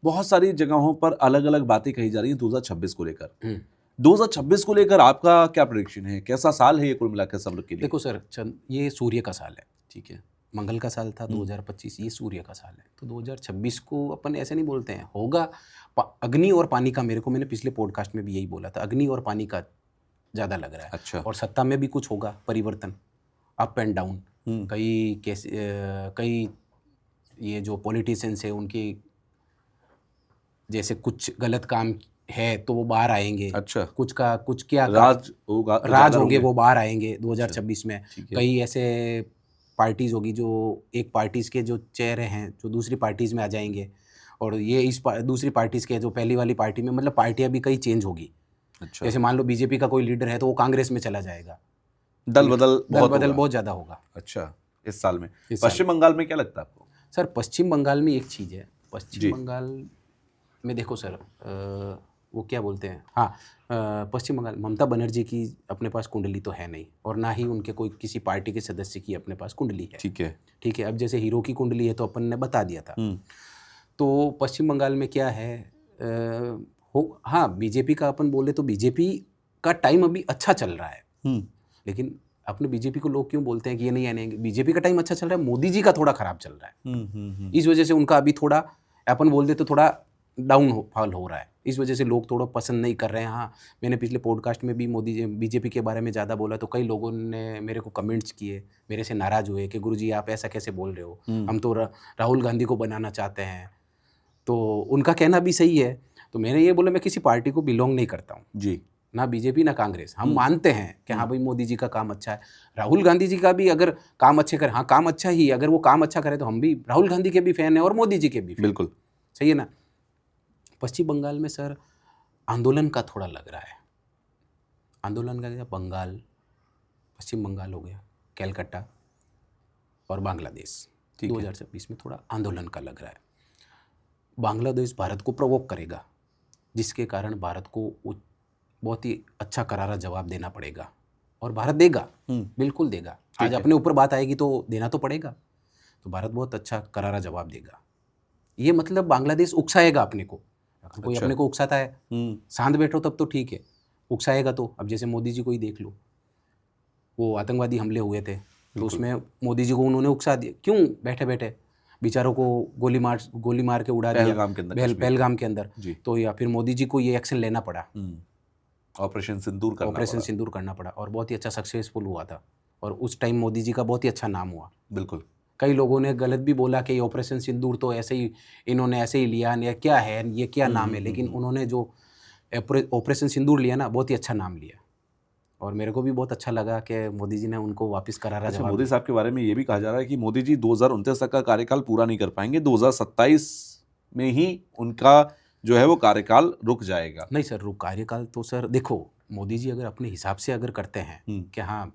बहुत सारी जगहों पर अलग अलग बातें कही जा रही हैं 2026 को लेकर। 2026 को लेकर आपका क्या प्रेडिक्शन है? कैसा साल है ये कुल मिलाकर सब लोग के लिए?
देखो सर, ये सूर्य का साल है,
ठीक है।
मंगल का साल था 2025, ये सूर्य का साल है। तो 2026 को अपन ऐसे नहीं बोलते हैं होगा अग्नि और पानी का। मैंने पिछले पॉडकास्ट में भी यही बोला था, अग्नि और पानी का ज़्यादा लग रहा है।
अच्छा।
और सत्ता में भी कुछ होगा परिवर्तन, अप एंड डाउन। कई ये जो पॉलिटिशियंस है उनकी जैसे कुछ गलत काम है तो वो बाहर आएंगे।
अच्छा।
कुछ क्या
राज
होंगे वो बाहर आएंगे 2026 में। कई ऐसे पार्टीज होगी जो एक पार्टीज के जो चेहरे हैं जो दूसरी पार्टीज में आ जाएंगे, और ये दूसरी पार्टीज के जो पहली वाली पार्टी में, मतलब पार्टियां भी कई चेंज होगी।
अच्छा।
जैसे मान लो बीजेपी का कोई लीडर है तो वो कांग्रेस में चला जाएगा।
दल बदल
बहुत ज़्यादा होगा।
अच्छा, इस साल में। पश्चिम बंगाल में क्या लगता है आपको?
सर पश्चिम बंगाल में एक चीज़ है, पश्चिम बंगाल में देखो सर, वो क्या बोलते हैं, हाँ, पश्चिम बंगाल ममता बनर्जी की अपने पास कुंडली तो है नहीं, और ना ही उनके कोई किसी पार्टी के सदस्य की अपने पास कुंडली है। ठीक है। अब जैसे हीरो की कुंडली है तो अपन ने बता दिया था। तो पश्चिम बंगाल में क्या है, हाँ बीजेपी का अपन बोले तो बीजेपी का टाइम अभी अच्छा चल रहा है। लेकिन अपने बीजेपी को लोग क्यों बोलते हैं कि ये नहीं आएंगे? बीजेपी का टाइम अच्छा चल रहा है, मोदी जी का थोड़ा खराब चल रहा है। इस वजह से उनका अभी थोड़ा, अपन बोल दे तो थोड़ा डाउनफॉल हो रहा है। इस वजह से लोग थोड़ा पसंद नहीं कर रहे हैं। हाँ, मैंने पिछले पॉडकास्ट में भी बीजेपी के बारे में ज़्यादा बोला तो कई लोगों ने मेरे को कमेंट्स किए, मेरे से नाराज़ हुए कि गुरुजी आप ऐसा कैसे बोल रहे हो, हम तो राहुल गांधी को बनाना चाहते हैं। तो उनका कहना भी सही है। तो मैंने ये बोला मैं किसी पार्टी को बिलोंग नहीं करता हूँ जी, ना बीजेपी ना कांग्रेस। हम मानते हैं कि हाँ भाई मोदी जी का काम अच्छा है, राहुल गांधी जी का भी अगर काम अच्छे करे, हाँ काम अच्छा ही, अगर वो काम अच्छा करे तो हम भी राहुल गांधी के भी फैन हैं और मोदी जी के भी।
बिल्कुल
सही है ना। पश्चिम बंगाल में सर आंदोलन का थोड़ा लग रहा है। आंदोलन का क्या, बंगाल, पश्चिम बंगाल हो गया, कैलकाटा और बांग्लादेश 2026 में थोड़ा आंदोलन का लग रहा है। बांग्लादेश भारत को प्रोवोक करेगा, जिसके कारण भारत को बहुत ही अच्छा करारा जवाब देना पड़ेगा। और भारत देगा,
हम्म।
बिल्कुल देगा।
ठीक
आज
है।
अपने ऊपर बात आएगी तो देना तो पड़ेगा, तो भारत बहुत अच्छा करारा जवाब देगा। ये मतलब बांग्लादेश उकसाएगा अपने को, अगर कोई
अच्छा।
अपने को उकसाता है,
हम्म।
शांत बैठो तब तो ठीक है, उकसाएगा तो अब जैसे मोदी जी को ही देख लो, वो आतंकवादी हमले हुए थे तो उसमें मोदी जी को उन्होंने उकसा दिया, क्यों? बैठे बैठे बेचारों को गोली मार के उड़ा दिया
पहलगाम के अंदर, कश्मीर में।
पहलगाम के अंदर।
जी।
तो या फिर मोदी जी को ये एक्शन लेना पड़ा,
ऑपरेशन सिंदूर करना
ऑपरेशन
पड़ा।
सिंदूर करना पड़ा और बहुत ही अच्छा सक्सेसफुल हुआ था। और उस टाइम मोदी जी का बहुत ही अच्छा नाम हुआ।
बिल्कुल।
कई लोगों ने गलत भी बोला कि ऑपरेशन सिंदूर तो ऐसे ही इन्होंने ऐसे ही लिया, या क्या है, ये क्या नाम है, लेकिन उन्होंने जो ऑपरेशन सिंदूर लिया ना, बहुत ही अच्छा नाम लिया। और मेरे को भी बहुत अच्छा लगा कि मोदी जी ने उनको वापस करारा
अच्छा,
जवाब
मोदी
दिया।
साहब के बारे में ये भी कहा जा रहा है कि मोदी जी 2029 तक का कार्यकाल पूरा नहीं कर पाएंगे, 2027 में ही उनका जो है वो कार्यकाल रुक जाएगा।
नहीं सर, कार्यकाल तो सर देखो, मोदी जी अगर अपने हिसाब से अगर करते हैं कि हाँ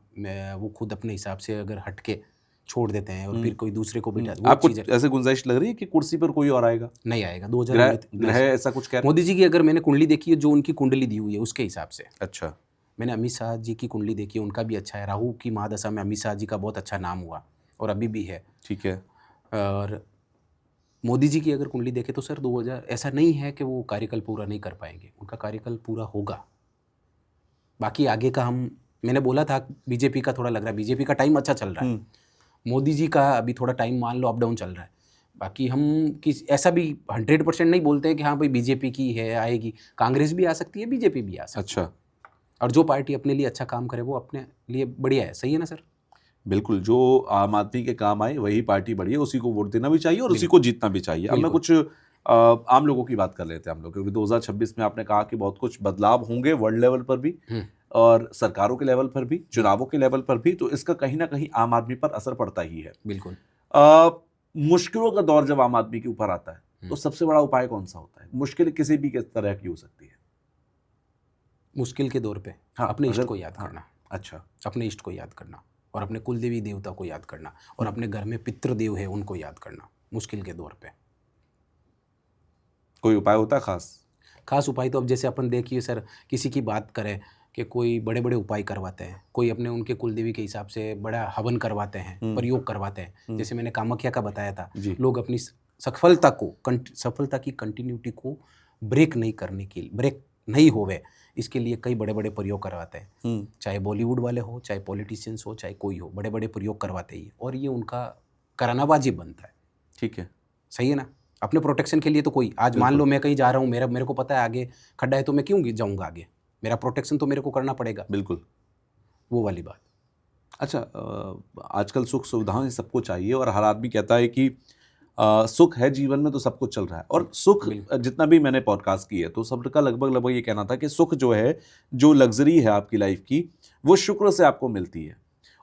वो खुद अपने हिसाब से अगर हट के छोड़ देते हैं और फिर कोई दूसरे को बिठा, वो
आपको
चीज़
ऐसे गुंजाइश लग रही है कि कुर्सी पर कोई और आएगा?
नहीं आएगा।
ग्रह ऐसा कुछ कह रहे हैं?
मोदी जी की अगर मैंने कुंडली देखी है, जो उनकी कुंडली दी हुई है उसके हिसाब से,
अच्छा।
मैंने अमित शाह जी की कुंडली देखी है, उनका भी अच्छा है। राहु की महादशा में अमित शाह जी का बहुत अच्छा नाम हुआ और अभी भी है।
ठीक है।
और मोदी जी की अगर कुंडली देखें तो सर 2000 ऐसा नहीं है कि वो कार्यकाल पूरा नहीं कर पाएंगे, उनका कार्यकाल पूरा होगा। बाकी आगे का मैंने बोला था बीजेपी का थोड़ा लग रहा है, बीजेपी का टाइम अच्छा चल रहा है, मोदी जी का अभी थोड़ा टाइम मान लो अप डाउन चल रहा है। बाकी हम ऐसा भी 100% नहीं बोलते हैं कि हाँ भाई बीजेपी की है आएगी, कांग्रेस भी आ सकती है, बीजेपी भी आ सकती है।
अच्छा।
और जो पार्टी अपने लिए अच्छा काम करे वो अपने लिए बढ़िया है। सही है ना सर?
बिल्कुल, जो आम आदमी के काम आए वही पार्टी बढ़िया, उसी को वोट देना भी चाहिए और उसी को जीतना भी चाहिए। अब मैं कुछ आम लोगों की बात कर लेते हैं हम लोग, क्योंकि 2026 में आपने कहा कि बहुत कुछ बदलाव होंगे वर्ल्ड लेवल पर भी और सरकारों के लेवल पर भी, चुनावों के लेवल पर भी, तो इसका कहीं ना कहीं आम आदमी पर असर पड़ता ही है।
बिल्कुल।
मुश्किलों का दौर जब आम आदमी के ऊपर आता है तो सबसे बड़ा उपाय कौन सा होता है? मुश्किल किसी भी किस तरह की हो सकती है।
मुश्किल के दौर पे
हाँ,
अपने इष्ट को याद करना।
अच्छा।
अपने इष्ट को याद करना और अपने कुल देवी देवता को याद करना और अपने घर में पितृदेव है उनको याद करना मुश्किल के दौर पे।
कोई उपाय होता है खास
उपाय तो अब जैसे अपन देखिए सर, किसी की बात करें कि कोई बड़े बड़े उपाय करवाते हैं, कोई अपने उनके कुल देवी के हिसाब से बड़ा हवन करवाते हैं, प्रयोग करवाते हैं। जैसे मैंने कामाख्या का बताया था, लोग अपनी सफलता की कंटिन्यूटी को ब्रेक नहीं होवे, इसके लिए कई बड़े बड़े प्रयोग करवाते हैं। चाहे बॉलीवुड वाले हो, चाहे पॉलिटिशियंस हो, चाहे कोई हो, बड़े बड़े प्रयोग करवाते ही और ये उनका कराना वाजिब बनता है।
ठीक है,
सही है ना? अपने प्रोटेक्शन के लिए तो कोई आज मान लो मैं कहीं जा रहा हूँ, मेरे को पता है आगे खड्डा है तो मैं क्यों जाऊँगा आगे, मेरा प्रोटेक्शन तो मेरे को करना पड़ेगा।
बिल्कुल,
वो वाली बात।
अच्छा, आजकल सुख सुविधाएं सबको चाहिए और हर आदमी कहता है कि सुख है जीवन में तो सब कुछ चल रहा है। और सुख जितना भी मैंने पॉडकास्ट की है तो सबका लगभग ये कहना था कि सुख जो है, जो लग्जरी है आपकी लाइफ की, वो शुक्र से आपको मिलती है।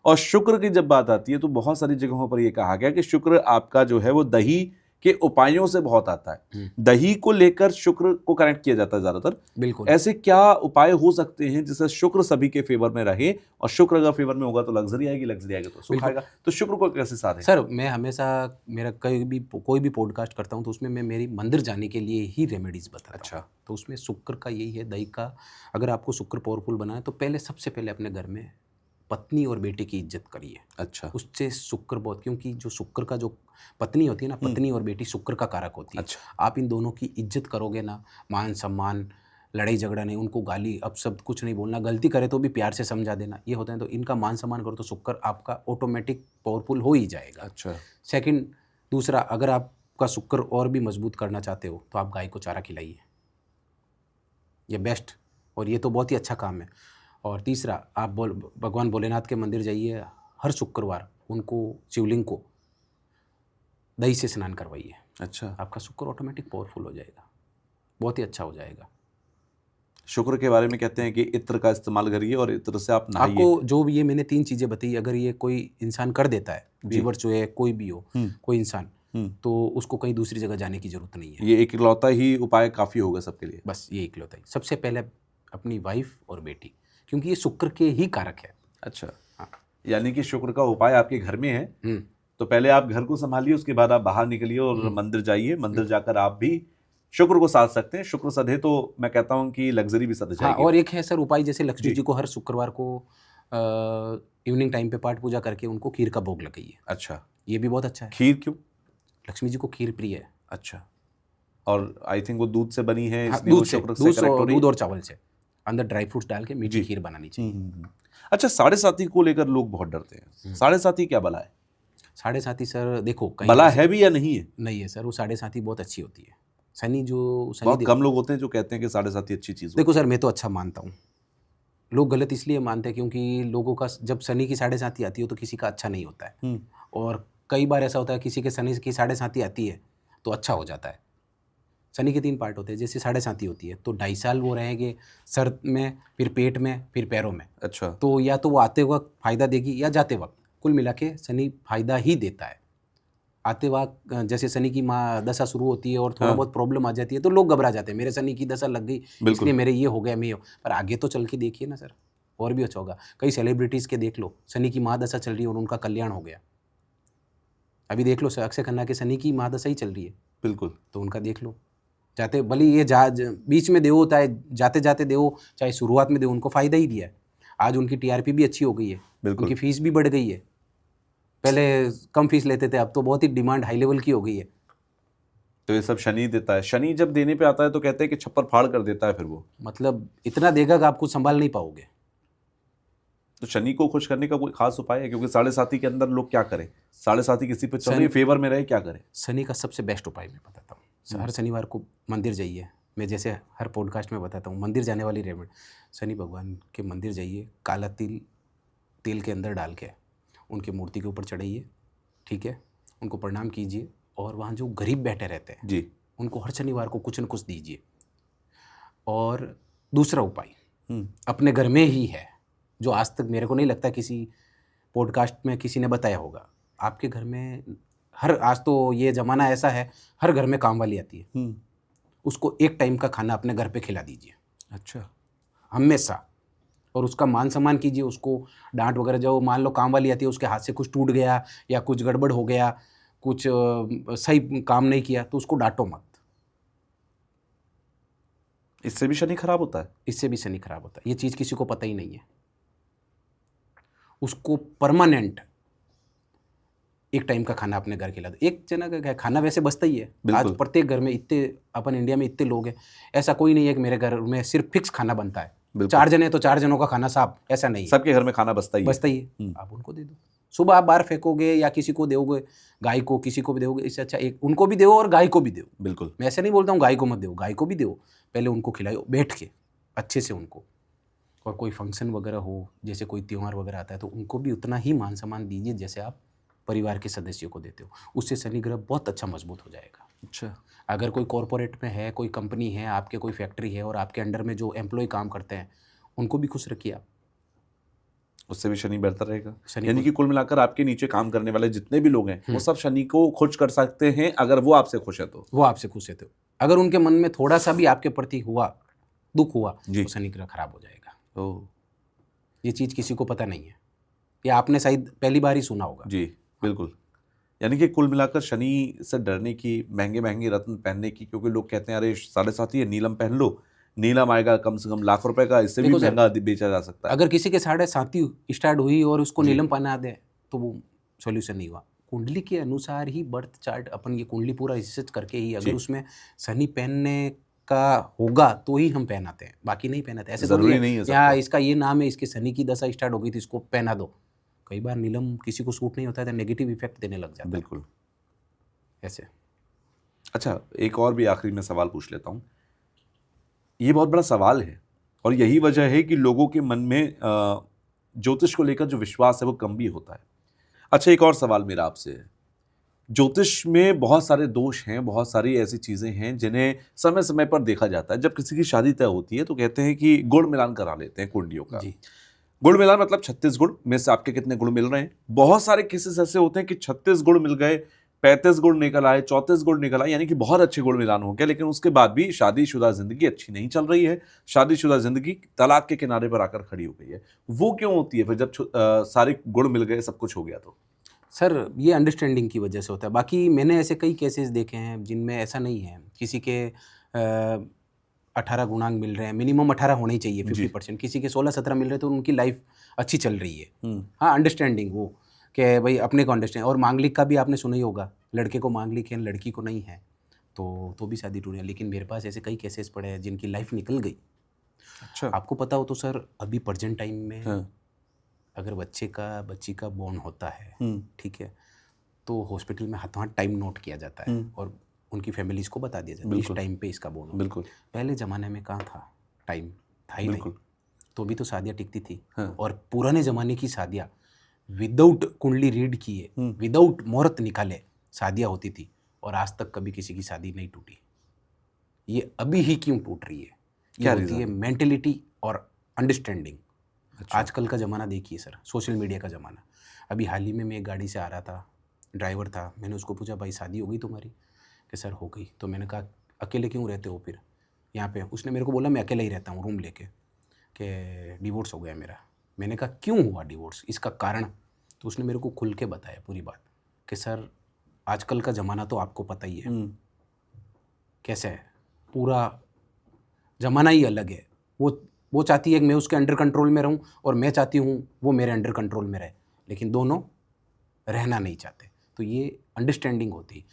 और शुक्र की जब बात आती है तो बहुत सारी जगहों पर ये कहा गया कि शुक्र आपका जो है वो दही के उपायों से बहुत आता है। दही को लेकर शुक्र को कनेक्ट किया जाता है ज्यादातर।
बिल्कुल।
ऐसे क्या उपाय हो सकते हैं जिससे शुक्र सभी के फेवर में रहे? और शुक्र अगर फेवर में होगा तो लग्जरी आएगी, लग्जरी आएगी तो सुख आएगा। तो शुक्र को कैसे साधें?
सर मैं हमेशा मेरा कोई भी पॉडकास्ट करता हूँ तो उसमें मैं मेरी मंदिर जाने के लिए ही रेमेडीज बताता हूँ।
अच्छा।
तो उसमें शुक्र का यही है, दही का अगर आपको शुक्र पावरफुल बनाए तो सबसे पहले अपने घर में पत्नी और बेटे की इज्जत करिए। अच्छा। उससे शुक्र बहुत, क्योंकि जो शुक्र का जो पत्नी होती है ना, पत्नी और बेटी शुक्र का कारक होती है। अच्छा। आप इन दोनों की इज्जत करोगे ना, मान सम्मान, लड़ाई झगड़ा नहीं, उनको गाली अब शब्द कुछ नहीं बोलना, गलती करे तो भी प्यार से समझा देना, ये होता है। तो इनका मान सम्मान करो तो शुक्र आपका ऑटोमेटिक पावरफुल हो ही जाएगा। अच्छा। सेकंड, दूसरा, अगर आपका शुक्र और भी मजबूत करना चाहते हो तो आप गाय को चारा खिलाइए, ये बेस्ट, और ये तो बहुत ही अच्छा काम है। और तीसरा, आप भगवान भोलेनाथ के मंदिर जाइए, हर शुक्रवार उनको शिवलिंग को दही से स्नान करवाइए। अच्छा। आपका शुक्र ऑटोमेटिक पावरफुल हो जाएगा, बहुत ही अच्छा हो जाएगा।
शुक्र के बारे में कहते हैं कि इत्र का इस्तेमाल करिए और इत्र से आप नहाइए।
आपको जो भी ये मैंने 3 चीज़ें बताई, अगर ये कोई इंसान कर देता है, जीवर जो है कोई भी हो, कोई इंसान, तो उसको कहीं दूसरी जगह जाने की जरूरत नहीं है।
ये एक इकलौता ही उपाय काफ़ी होगा सबके लिए।
बस ये इकलौता ही। सबसे पहले अपनी वाइफ और बेटी, क्योंकि ये शुक्र के ही कारक है।
अच्छा। हाँ। यानी कि शुक्र का उपाय आपके घर में है, तो पहले आप घर को संभालिए, उसके बाद आप बाहर निकलिए और मंदिर जाइए। मंदिर जाकर आप भी शुक्र को साध सकते हैं। शुक्र सधे तो मैं कहता हूँ कि लग्जरी भी सध जाएगी।
हाँ, और एक है सर उपाय, जैसे लक्ष्मी जी को हर शुक्रवार को इवनिंग टाइम पे पाठ पूजा करके उनको खीर का भोग लगाइए।
अच्छा,
ये भी बहुत अच्छा है।
खीर क्यों?
लक्ष्मी जी को खीर प्रिय है।
अच्छा, और आई थिंक वो दूध से बनी है
हाँ,
इसलिए वो
दूध से,
शुक्र से कनेक्ट हो रही है।
दूध और चावल से अंदर ड्राई फ्रूट्स डाल के मीठी
जी।
खीर बनानी चाहिए।
अच्छा, साढ़े साथी को लेकर लोग बहुत डरते हैं। साढ़े साथी क्या बला है?
साढ़े साथी सर देखो कहीं
बला है भी या नहीं है?
नहीं है सर, वो साढ़े साथी बहुत अच्छी होती है। शनि
बहुत कम लोग होते हैं जो कहते हैं कि साढ़े साथी अच्छी चीज
देखो सर, मैं तो अच्छा मानता हूँ। लोग गलत इसलिए मानते हैं क्योंकि लोगों का जब शनि की साढ़े साथी आती है तो किसी का अच्छा नहीं होता है। और कई बार ऐसा होता है किसी के शनि की साढ़े साथी आती है तो अच्छा हो जाता है। शनि के 3 पार्ट होते हैं। जैसे साढ़े साथी होती है तो 2.5 साल वो रहेंगे सर में, फिर पेट में, फिर पैरों में।
अच्छा,
तो या तो वो आते वक्त फायदा देगी या जाते वक्त। कुल मिला के शनि फायदा ही देता है। आते वक्त जैसे शनि की माँ दशा शुरू होती है और थोड़ा बहुत प्रॉब्लम आ जाती है तो लोग घबरा जाते हैं, मेरे शनि की दशा लग गई इसलिए मेरे ये हो गया, मैं पर आगे तो चल के देखिए ना सर, और भी अच्छा होगा। कई सेलिब्रिटीज़ के देख लो, शनि की माँ दशा चल रही है और उनका कल्याण हो गया। अभी देख लो अक्षय खन्ना के शनि की माँ दशा ही चल रही है,
बिल्कुल,
तो उनका देख लो। जाते भले ये बीच में देवो, चाहे जाते जाते देवो, चाहे शुरुआत में देवो, उनको फ़ायदा ही दिया है। आज उनकी टीआरपी भी अच्छी हो गई है, उनकी फीस भी बढ़ गई है। पहले कम फीस लेते थे, अब तो बहुत ही डिमांड हाई लेवल की हो गई है।
तो ये सब शनि देता है। शनि जब देने पे आता है तो कहते हैं कि छप्पर फाड़ कर देता है, फिर वो
मतलब इतना देगा कि आप कुछ संभाल नहीं पाओगे।
तो शनि को खुश करने का कोई खास उपाय है? क्योंकि साढ़े साथी के अंदर लोग क्या करें? साढ़े साथी किसी पे चल रही फेवर में रहे, क्या करें?
शनि का सबसे बेस्ट उपाय मैं बताता हूँ। हर शनिवार को मंदिर जाइए। मैं जैसे हर पॉडकास्ट में बताता हूँ, मंदिर जाने वाली रेमेडी, शनि भगवान के मंदिर जाइए, काला तिल तेल के अंदर डाल के उनकी मूर्ति के ऊपर चढ़ाइए, ठीक है, उनको प्रणाम कीजिए और वहाँ जो गरीब बैठे रहते हैं
जी,
उनको हर शनिवार को कुछ न कुछ दीजिए। और दूसरा उपाय अपने घर में ही है, जो आज तक मेरे को नहीं लगता किसी पॉडकास्ट में किसी ने बताया होगा। आपके घर में आज तो ये ज़माना ऐसा है, हर घर में काम वाली आती है, उसको एक टाइम का खाना अपने घर पे खिला दीजिए।
अच्छा,
हमेशा। और उसका मान सम्मान कीजिए, उसको डांट वगैरह, जो मान लो काम वाली आती है उसके हाथ से कुछ टूट गया या कुछ गड़बड़ हो गया, कुछ सही काम नहीं किया तो उसको डांटो मत।
इससे भी शनि खराब होता है?
इससे भी शनि खराब होता है, ये चीज़ किसी को पता ही नहीं है। उसको परमानेंट एक टाइम का खाना अपने घर खिला दो। एक जना का खाना वैसे बचता ही है। आज प्रत्येक घर में इतने, अपन इंडिया में इतने लोग हैं, ऐसा कोई नहीं है कि मेरे घर में सिर्फ फिक्स खाना बनता है। 4 जने तो 4 जनों का खाना साफ, ऐसा नहीं है।
सबके घर में खाना बचता ही
है। आप उनको दे दो। सुबह आप बाहर फेंकोगे या किसी को दोगे, गाय को किसी को भी दोगे, इससे अच्छा एक उनको भी दो और गाय को भी दो।
बिल्कुल,
मैं ऐसे नहीं बोलता हूँ गाय को मत दो, गाय को भी दो, पहले उनको खिलाओ बैठ के अच्छे से उनको। और कोई फंक्शन वगैरह हो, जैसे कोई त्यौहार वगैरह आता है तो उनको भी उतना ही मान सम्मान दीजिए जैसे आप परिवार के सदस्यों को देते हो। उससे शनि ग्रह बहुत अच्छा मजबूत हो जाएगा।
अच्छा,
अगर कोई कॉरपोरेट में है, कोई कंपनी है, आपके कोई फैक्ट्री है और आपके अंडर में जो एम्प्लॉय काम करते हैं उनको भी खुश रखिए आप,
उससे भी शनि बेहतर रहेगा। यानी कि कुल मिलाकर आपके नीचे काम करने वाले जितने भी लोग हैं वो सब शनि को खुश कर सकते हैं अगर वो आपसे खुश है तो।
वो आपसे खुश है तो। अगर उनके मन में थोड़ा सा भी आपके प्रति हुआ, दुख हुआ, तो शनि ग्रह खराब हो जाएगा।
ओह,
ये चीज़ किसी को पता नहीं है, या आपने शायद पहली बार ही सुना होगा।
जी बिल्कुल। यानी कि कुल मिलाकर शनि से डरने की, महंगे महंगे रत्न पहनने की, क्योंकि लोग कहते हैं अरे साढ़े साथी है, नीलम पहन लो, नीलम आएगा कम से कम लाख रुपए का, इससे भी महंगा बेचा जा सकता है।
अगर किसी के साढ़े साथी स्टार्ट हुई और उसको नीलम पहना दे तो वो सॉल्यूशन नहीं हुआ। कुंडली के अनुसार ही बर्थ चार्ट, अपन ये कुंडली पूरा रिसर्च करके ही अगर उसमें शनि पहनने का होगा तो ही हम पहनाते हैं, बाकी नहीं पहनाते। ऐसे
जरूरी नहीं है
या इसका ये नाम है, इसके शनि की दशा स्टार्ट हो गई थी इसको पहना दो। कई बार नीलम किसी को सूट नहीं होता है तो नेगेटिव इफेक्ट देने लग जाता है।
बिल्कुल
ऐसे।
अच्छा, एक और भी आखिरी में सवाल पूछ लेता हूँ। ये बहुत बड़ा सवाल है और यही वजह है कि लोगों के मन में ज्योतिष को लेकर जो विश्वास है वो कम भी होता है। अच्छा, एक और सवाल मेरा आपसे है। ज्योतिष में बहुत सारे दोष हैं, बहुत सारी ऐसी चीज़ें हैं जिन्हें समय समय पर देखा जाता है। जब किसी की शादी तय होती है तो कहते हैं कि गुण मिलान करा लेते हैं कुंडलियों का।
जी।
गुण मिलान मतलब 36 गुण में से आपके कितने गुण मिल रहे हैं। बहुत सारे केसेस ऐसे होते हैं कि 36 गुण मिल गए, 35 गुण निकल आए, 34 गुण निकल आए, यानी कि बहुत अच्छे गुण मिलान हो गया, लेकिन उसके बाद भी शादीशुदा जिंदगी अच्छी नहीं चल रही है। शादीशुदा जिंदगी तलाक के किनारे पर आकर खड़ी हो गई है। वो क्यों होती है फिर जब सारे गुण मिल गए, सब कुछ हो गया तो?
सर ये अंडरस्टैंडिंग की वजह से होता है। बाकी मैंने ऐसे कई केसेस देखे हैं जिनमें ऐसा नहीं है। किसी के 18 गुणांक मिल रहे हैं, मिनिमम 18 होने ही चाहिए 50%। किसी के 16-17 मिल रहे हैं तो उनकी लाइफ अच्छी चल रही है। हाँ, अंडरस्टैंडिंग वो कि भाई अपने को अंडरस्टैंड। और मांगलिक का भी आपने सुना ही होगा, लड़के को मांगलिक है लड़की को नहीं है, तो भी शादी टूटी है। लेकिन मेरे पास ऐसे कई केसेस पड़े हैं जिनकी लाइफ निकल गई।
अच्छा।
आपको पता हो तो सर, अभी प्रेजेंट टाइम में
हाँ।
अगर बच्ची का बॉर्न होता है, ठीक है, तो हॉस्पिटल में हाथों हाथ टाइम नोट किया जाता है और उनकी फैमिलीज को बता दिया जाता है इस टाइम पे इसका बॉर्न।
बिल्कुल।
पहले ज़माने में कहाँ था टाइम, था ही नहीं, तो भी तो शादियाँ टिकती थी।
हाँ।
और पुराने ज़माने की शादियाँ विदाउट कुंडली रीड किए, विदाउट मुहूर्त निकाले शादियाँ होती थी, और आज तक कभी किसी की शादी नहीं टूटी। ये अभी ही क्यों टूट रही है? ये होती है मेंटेलिटी और अंडरस्टैंडिंग। अच्छा। आजकल का ज़माना देखिए सर, सोशल मीडिया का ज़माना। अभी हाल ही में मैं एक गाड़ी से आ रहा था, ड्राइवर था, मैंने उसको पूछा भाई शादी हो गई तुम्हारी? कि सर हो गई। तो मैंने कहा अकेले क्यों रहते हो फिर यहाँ पे? उसने मेरे को बोला मैं अकेले ही रहता हूँ रूम लेके, कि डिवोर्स हो गया मेरा। मैंने कहा क्यों हुआ डिवोर्स, इसका कारण? तो उसने मेरे को खुल के बताया पूरी बात कि सर आजकल का ज़माना तो आपको पता ही है कैसे है, पूरा ज़माना ही अलग है। वो चाहती है कि मैं उसके अंडर कंट्रोल में रहूं, और मैं चाहती हूं वो मेरे अंडर कंट्रोल में रहे, लेकिन दोनों रहना नहीं चाहते। तो ये अंडरस्टैंडिंग होती है।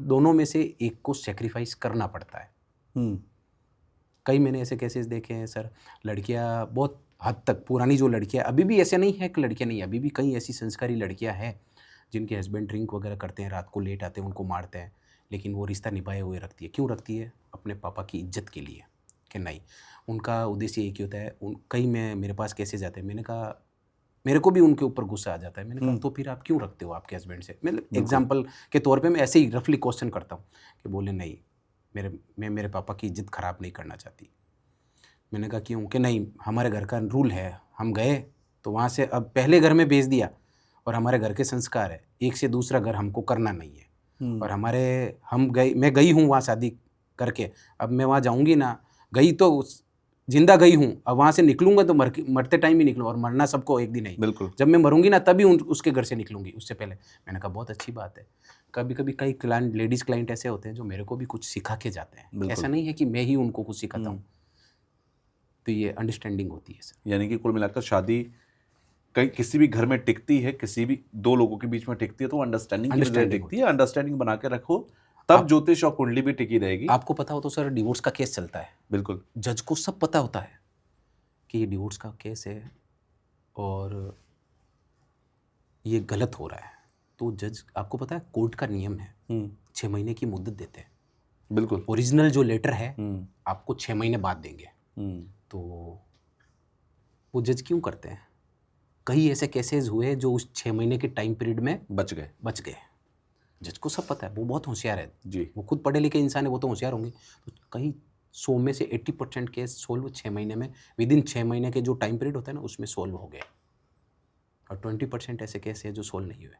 दोनों में से एक को सेक्रीफाइस करना पड़ता है। कई मैंने ऐसे केसेस देखे हैं सर, लड़कियां बहुत हद तक, पुरानी जो लड़कियां, अभी भी ऐसे नहीं है कि लड़कियां नहीं, अभी भी कई ऐसी संस्कारी लड़कियां हैं जिनके हस्बैंड ड्रिंक वगैरह करते हैं, रात को लेट आते हैं, उनको मारते हैं, लेकिन वो रिश्ता निभाए हुए रखती है। क्यों रखती है? अपने पापा की इज्जत के लिए, कि नहीं, उनका उद्देश्य एक ही होता है। कई मेरे पास कैसे जाते हैं, मैंने कहा मेरे को भी उनके ऊपर गुस्सा आ जाता है। मैंने कहा तो फिर आप क्यों रखते हो आपके हस्बैंड से? मतलब एग्जाम्पल के तौर पे मैं ऐसे ही रफली क्वेश्चन करता हूँ कि बोले नहीं, मैं मेरे पापा की इज्जत ख़राब नहीं करना चाहती। मैंने कहा क्यों? कि नहीं, हमारे घर का रूल है, हम गए तो वहाँ से अब पहले घर में भेज दिया, और हमारे घर के संस्कार है एक से दूसरा घर हमको करना नहीं है। और मैं गई हूँ वहाँ शादी करके, अब मैं वहाँ जाऊँगी ना, गई तो जिंदा गई हूँ, अब वहाँ से निकलूंगा तो मरते टाइम ही निकलूँ, और मरना सबको एक दिन ही। बिल्कुल। जब मैं मरूंगी ना तभी उसके घर से निकलूंगी, उससे पहले। मैंने कहा बहुत अच्छी बात है। कभी कभी कई क्लाइंट, लेडीज़ क्लाइंट ऐसे होते हैं जो मेरे को भी कुछ सिखा के जाते हैं। ऐसा नहीं है कि मैं ही उनको कुछ सिखाता हूँ। तो ये अंडरस्टैंडिंग होती है सर।
यानी कि कुल मिलाकर शादी कहीं किसी भी घर में टिकती है, किसी भी दो लोगों के बीच में टिकती है, तो अंडरस्टैंडिंग टिकती है। अंडरस्टैंडिंग बना के रखो, तब ज्योतिष और कुंडली भी टिकी रहेगी।
आपको पता हो तो सर, डिवोर्स का केस चलता है।
बिल्कुल।
जज को सब पता होता है कि ये डिवोर्स का केस है और ये गलत हो रहा है, तो जज, आपको पता है कोर्ट का नियम है 6 महीने की मुद्दत देते हैं।
बिल्कुल।
ओरिजिनल जो लेटर है आपको 6 महीने बाद देंगे। तो वो जज क्यों करते हैं? कई ऐसे केसेस हुए जो उस 6 महीने के टाइम पीरियड में बच गए। जज को सब पता है, वो बहुत होशियार है जी, वो खुद पढ़े लिखे इंसान है, वो तो होशियार होंगे। तो कहीं 100 में से 80% केस सोल्व 6 महीने में, विद इन 6 महीने के जो टाइम पीरियड होता है ना, उसमें सोल्व हो गए। और 20% ऐसे केस है जो सोल्व नहीं हुए।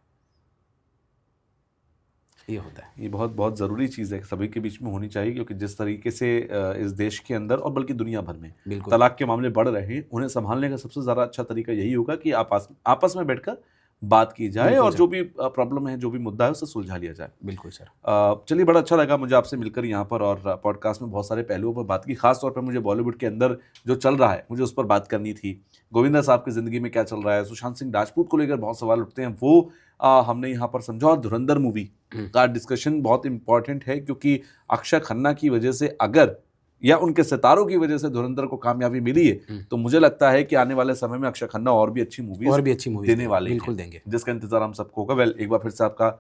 ये होता है।
ये बहुत बहुत ज़रूरी चीज़ है, सभी के बीच में होनी चाहिए, क्योंकि जिस तरीके से इस देश के अंदर और बल्कि दुनिया भर में तलाक के मामले बढ़ रहे हैं, उन्हें संभालने का सबसे ज़्यादा अच्छा तरीका यही होगा कि आपस में बैठकर बात की जाए और जो भी प्रॉब्लम है, जो भी मुद्दा है, उसे सुलझा लिया जाए।
बिल्कुल सर।
चलिए, बड़ा अच्छा लगा मुझे आपसे मिलकर यहाँ पर, और पॉडकास्ट में बहुत सारे पहलुओं पर बात की। खास तौर पर मुझे बॉलीवुड के अंदर जो चल रहा है, मुझे उस पर बात करनी थी। गोविंदा साहब की ज़िंदगी में क्या चल रहा है, सुशांत सिंह राजपूत को लेकर बहुत सवाल उठते हैं, वो हमने यहाँ पर समझा। और धुरंधर मूवी का डिस्कशन बहुत इंपॉर्टेंट है, क्योंकि अक्षय खन्ना की वजह से, अगर या उनके सितारों की वजह से धुरंधर को कामयाबी मिली है, तो मुझे लगता है कि आने वाले समय में अक्षय खन्ना और भी अच्छी मूवीज देने वाले हैं,
बिल्कुल देंगे,
जिसका इंतजार हम सबको होगा। वेल, एक बार फिर से आपका